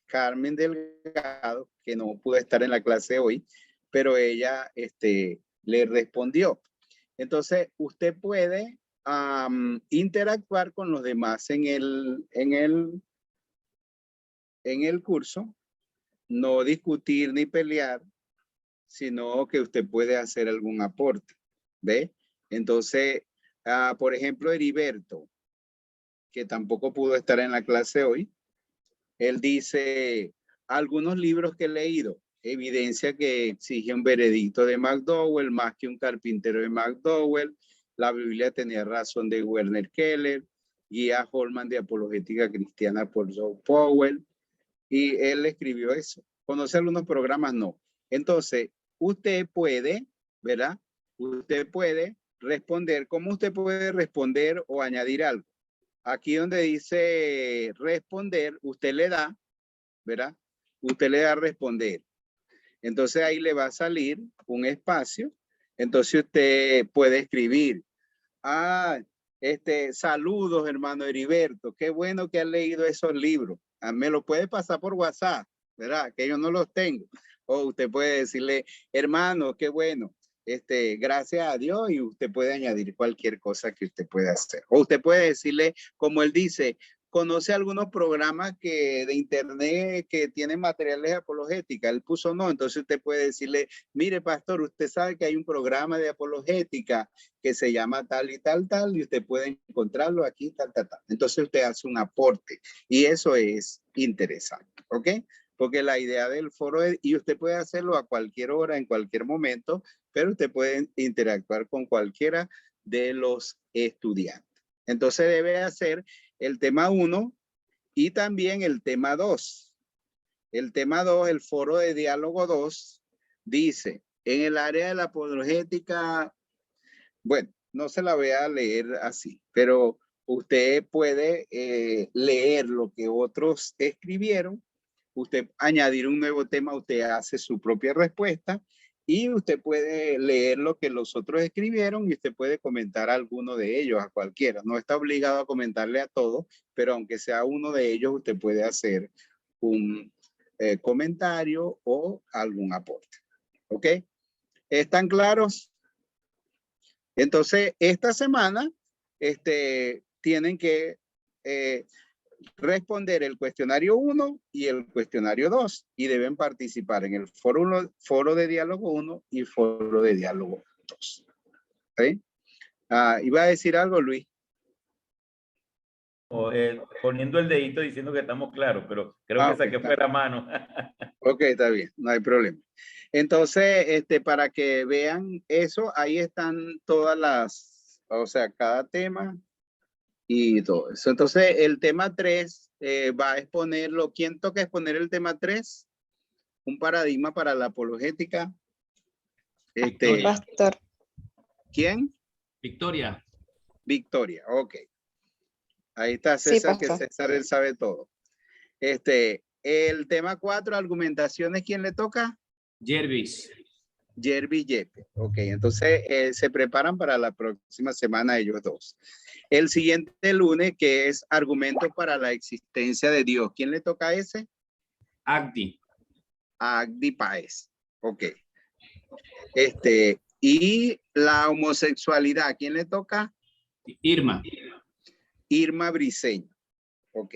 Carmen Delgado, que no pudo estar en la clase hoy, pero ella le respondió. Entonces, usted puede interactuar con los demás en el curso, no discutir ni pelear, sino que usted puede hacer algún aporte. ¿Ve? Entonces, por ejemplo, Heriberto, que tampoco pudo estar en la clase hoy, él dice, algunos libros que he leído, evidencia que exige un veredicto de McDowell más que un carpintero de McDowell, la Biblia tenía razón de Werner Keller, Guía Holman de Apologética Cristiana por Joe Powell, Y él escribió eso. Conoce algunos programas, no. Entonces, usted puede, ¿verdad? Usted puede responder. ¿Cómo usted puede responder o añadir algo? Aquí donde dice responder, usted le da, ¿verdad? Usted le da responder. Entonces ahí le va a salir un espacio. Entonces usted puede escribir. Saludos, hermano Heriberto. Qué bueno que has leído esos libros. Me lo puede pasar por WhatsApp, ¿verdad? Que yo no los tengo. O usted puede decirle, hermano, qué bueno. Gracias a Dios, y usted puede añadir cualquier cosa que usted pueda hacer. O usted puede decirle, como él dice, conoce algunos programas de internet que tienen materiales de apologética. Él puso no, entonces usted puede decirle, mire pastor, usted sabe que hay un programa de apologética que se llama tal y tal, tal, y usted puede encontrarlo aquí, tal, tal, tal. Entonces usted hace un aporte y eso es interesante, ¿ok? Porque la idea del foro es, y usted puede hacerlo a cualquier hora, en cualquier momento, pero usted puede interactuar con cualquiera de los estudiantes. Entonces debe hacer el tema 1 y también el tema 2. El tema 2, el foro de diálogo 2, dice, en el área de la apologética, bueno, no se la voy a leer así, pero usted puede leer lo que otros escribieron, usted añadir un nuevo tema, usted hace su propia respuesta y usted puede leer lo que los otros escribieron y usted puede comentar a alguno de ellos, a cualquiera. No está obligado a comentarle a todos, pero aunque sea uno de ellos, usted puede hacer un comentario o algún aporte. ¿Ok? ¿Están claros? Entonces, esta semana tienen que responder el cuestionario 1 y el cuestionario 2 y deben participar en el foro de diálogo 1 y foro de diálogo 2. ¿Sí? ¿Iba a decir algo, Luis? Poniendo el dedito diciendo que estamos claros, pero creo que saqué fuera mano. Ok, está bien, no hay problema. Entonces, para que vean eso, ahí están todas las, o sea, cada tema y todo eso. Entonces, el tema 3 va a exponerlo. ¿Quién toca exponer el tema 3? Un paradigma para la apologética. Pastor. ¿Quién? Victoria. Victoria, ok. Ahí está César, Sí, que César él sabe todo. El tema 4, argumentaciones, ¿quién le toca? Jervis. Jervis Yepe. Ok, entonces se preparan para la próxima semana ellos dos. El siguiente lunes, que es argumentos para la existencia de Dios. ¿Quién le toca ese? Agdi. Agdi Páez. Ok. Y la homosexualidad, ¿quién le toca? Irma. Irma Briceño. Ok.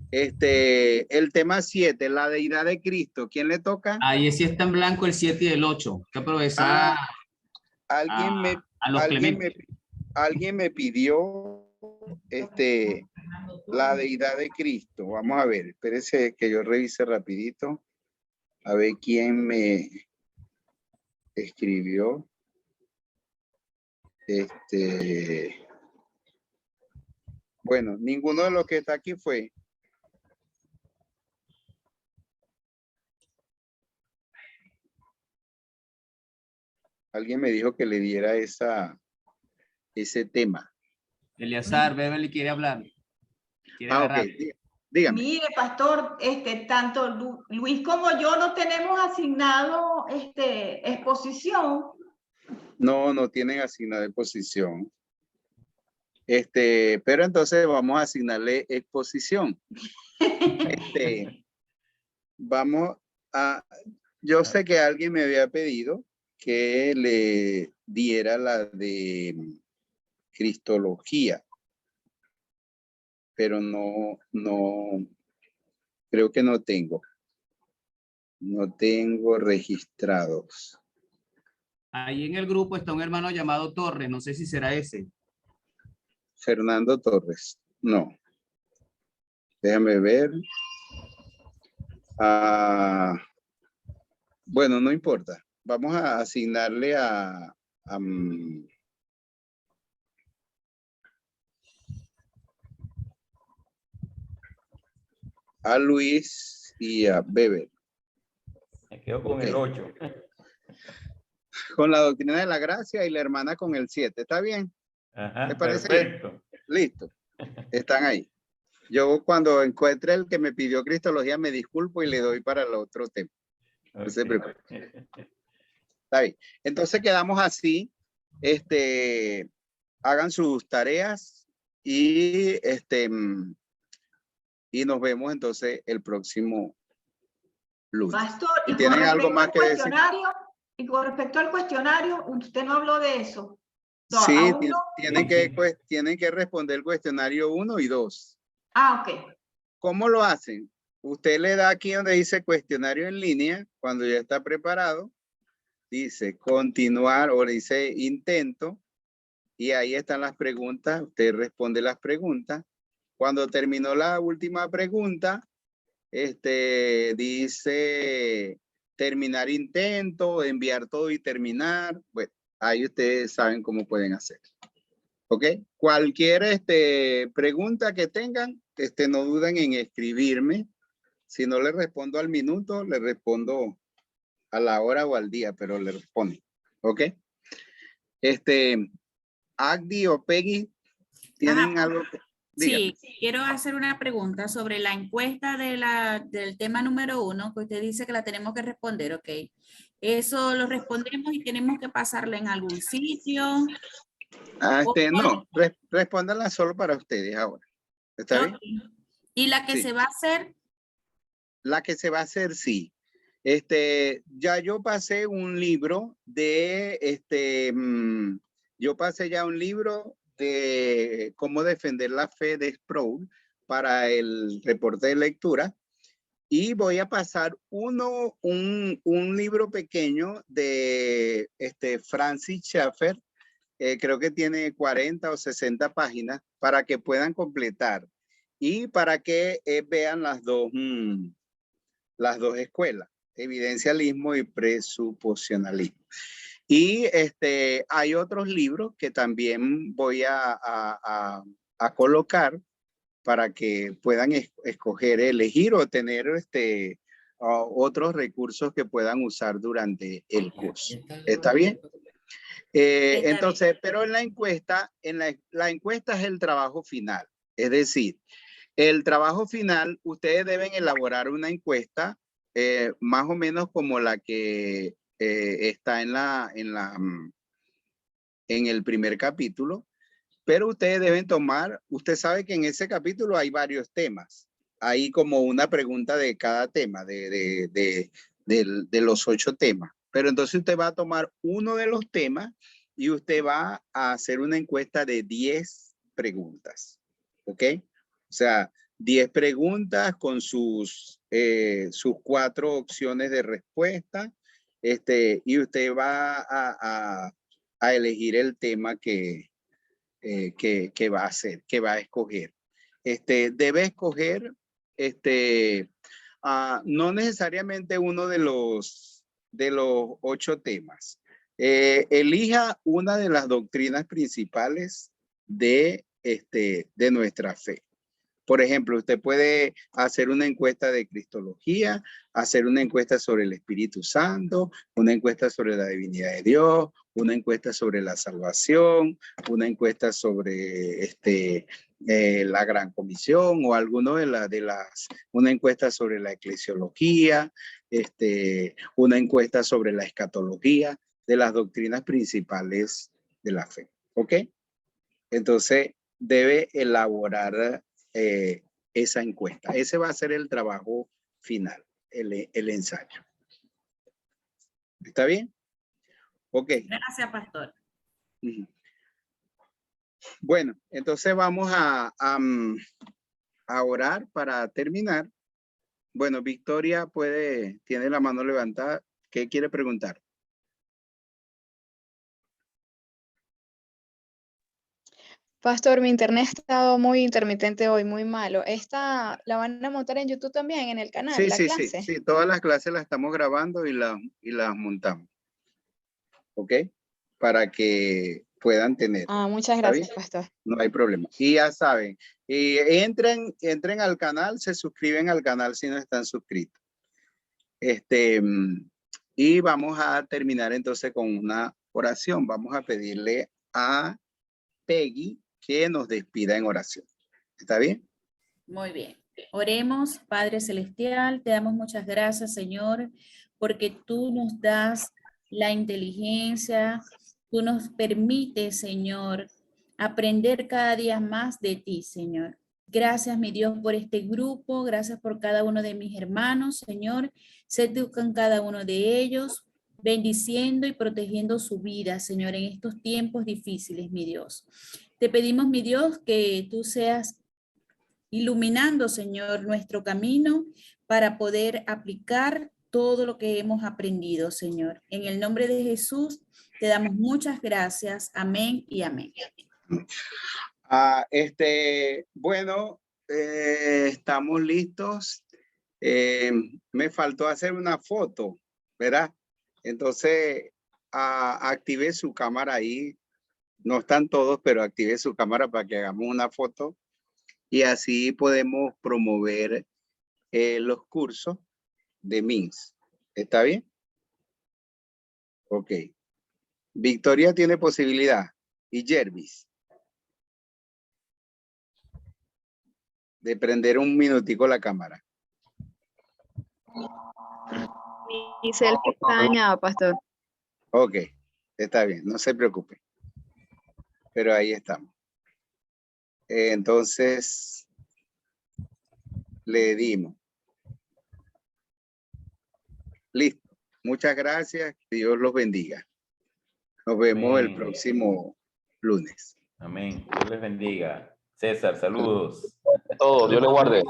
El tema 7, la deidad de Cristo, ¿quién le toca? Ahí sí está en blanco el 7 y el 8. Que aprovechar alguien me pidió la deidad de Cristo. Vamos a ver, espérese que yo revise rapidito. A ver quién me escribió. Bueno, ninguno de los que está aquí fue. Alguien me dijo que le diera ese tema. Eleazar, Beverly quiere hablar. Quiere agarrar. Ok. Dígame. Mire, pastor, tanto Luis como yo no tenemos asignado exposición. No tienen asignada exposición. Pero entonces vamos a asignarle exposición. Yo sé que alguien me había pedido que le diera la de Cristología, pero no, creo que no tengo registrados. Ahí en el grupo está un hermano llamado Torres, no sé si será ese. Fernando Torres, no. Déjame ver. Bueno, no importa. Vamos a asignarle a Luis y a Weber. Me quedo con el 8. Con la doctrina de la gracia y la hermana con el 7. ¿Está bien? Ajá, ¿Me parece bien? perfecto. Listo. Están ahí. Yo cuando encuentre el que me pidió Cristología me disculpo y le doy para el otro tema. No se preocupe. Está bien. Entonces quedamos así. Hagan sus tareas y y nos vemos entonces el próximo lunes. Pastor, ¿Y y con tienen algo respecto más al que decir? cuestionario, y con respecto al cuestionario, usted no habló de eso. No, Sí, aún no. tienen que responder el cuestionario 1 y 2. Ah, ok. ¿Cómo lo hacen? Usted le da aquí donde dice cuestionario en línea, cuando ya está preparado, dice continuar o dice intento, y ahí están las preguntas, usted responde las preguntas. Cuando terminó la última pregunta, dice terminar intento, enviar todo y terminar. Bueno, ahí ustedes saben cómo pueden hacer. ¿Ok? Cualquier pregunta que tengan, no duden en escribirme. Si no le respondo al minuto, le respondo a la hora o al día, pero le respondo. ¿Ok? Agdi o Peggy, ¿tienen algo que...? Dígame. Sí, quiero hacer una pregunta sobre la encuesta del tema número 1, que usted dice que la tenemos que responder, ¿ok? Eso lo respondemos y tenemos que pasarla en algún sitio. No, respóndanla solo para ustedes ahora. ¿Está bien? ¿Y la que Sí. se va a hacer? La que se va a hacer, sí. Ya yo pasé un libro de, yo pasé ya un libro de cómo defender la fe de Sproul para el reporte de lectura, y voy a pasar un libro pequeño de Francis Schaeffer, creo que tiene 40 o 60 páginas, para que puedan completar y para que vean las dos escuelas, evidencialismo y presuposicionalismo. Y hay otros libros que también voy a colocar para que puedan escoger, elegir o tener otros recursos que puedan usar durante el curso. ¿Está bien? Entonces, pero en la encuesta, la encuesta es el trabajo final. Es decir, el trabajo final, ustedes deben elaborar una encuesta más o menos como la que está en el primer capítulo, pero ustedes deben tomar, usted sabe que en ese capítulo hay varios temas. Hay como una pregunta de cada tema, de los 8 temas. Pero entonces usted va a tomar uno de los temas y usted va a hacer una encuesta de 10 preguntas. ¿Ok? O sea, 10 preguntas con sus 4 opciones de respuesta. Y usted va a elegir el tema que va a hacer, que va a escoger. Debe escoger, no necesariamente uno de los 8 temas. Elija una de las doctrinas principales de nuestra fe. Por ejemplo, usted puede hacer una encuesta de Cristología, hacer una encuesta sobre el Espíritu Santo, una encuesta sobre la divinidad de Dios, una encuesta sobre la salvación, una encuesta sobre la Gran Comisión o alguno una encuesta sobre la eclesiología, una encuesta sobre la escatología, de las doctrinas principales de la fe. ¿Ok? Entonces, debe elaborar esa encuesta. Ese va a ser el trabajo final, el ensayo. ¿Está bien? Ok. Gracias, pastor. Bueno, entonces vamos a orar para terminar. Bueno, Victoria tiene la mano levantada. ¿Qué quiere preguntar? Pastor, mi internet ha estado muy intermitente hoy, muy malo. ¿Esta la van a montar en YouTube también, en el canal, Sí, la sí, clase? sí. Todas las clases las estamos grabando y las montamos. ¿Ok? Para que puedan tener. Muchas ¿Está gracias, bien? pastor. No hay problema. Y ya saben, entren al canal, se suscriben al canal si no están suscritos. Y vamos a terminar entonces con una oración. Vamos a pedirle a Peggy que nos despida en oración. ¿Está bien? Muy bien. Oremos, Padre Celestial, te damos muchas gracias, Señor, porque tú nos das la inteligencia, tú nos permites, Señor, aprender cada día más de ti, Señor. Gracias, mi Dios, por este grupo, gracias por cada uno de mis hermanos, Señor. Sé tú con cada uno de ellos, bendiciendo y protegiendo su vida, Señor, en estos tiempos difíciles, mi Dios. Te pedimos, mi Dios, que tú seas iluminando, Señor, nuestro camino para poder aplicar todo lo que hemos aprendido, Señor. En el nombre de Jesús, te damos muchas gracias. Amén y amén. Bueno, estamos listos. Me faltó hacer una foto, ¿verdad? Entonces, activé su cámara ahí. No están todos, pero activé su cámara para que hagamos una foto. Y así podemos promover los cursos de MINS. ¿Está bien? Ok. Victoria tiene posibilidad. Y Jervis. De prender un minutico la cámara. Mi selfie está dañado, pastor. Ok. Está bien. No se preocupe. Pero ahí estamos. Entonces, le dimos. Listo. Muchas gracias. Dios los bendiga. Nos vemos el próximo lunes. Amén. Dios les bendiga. César, saludos. Todo, Dios le guarde.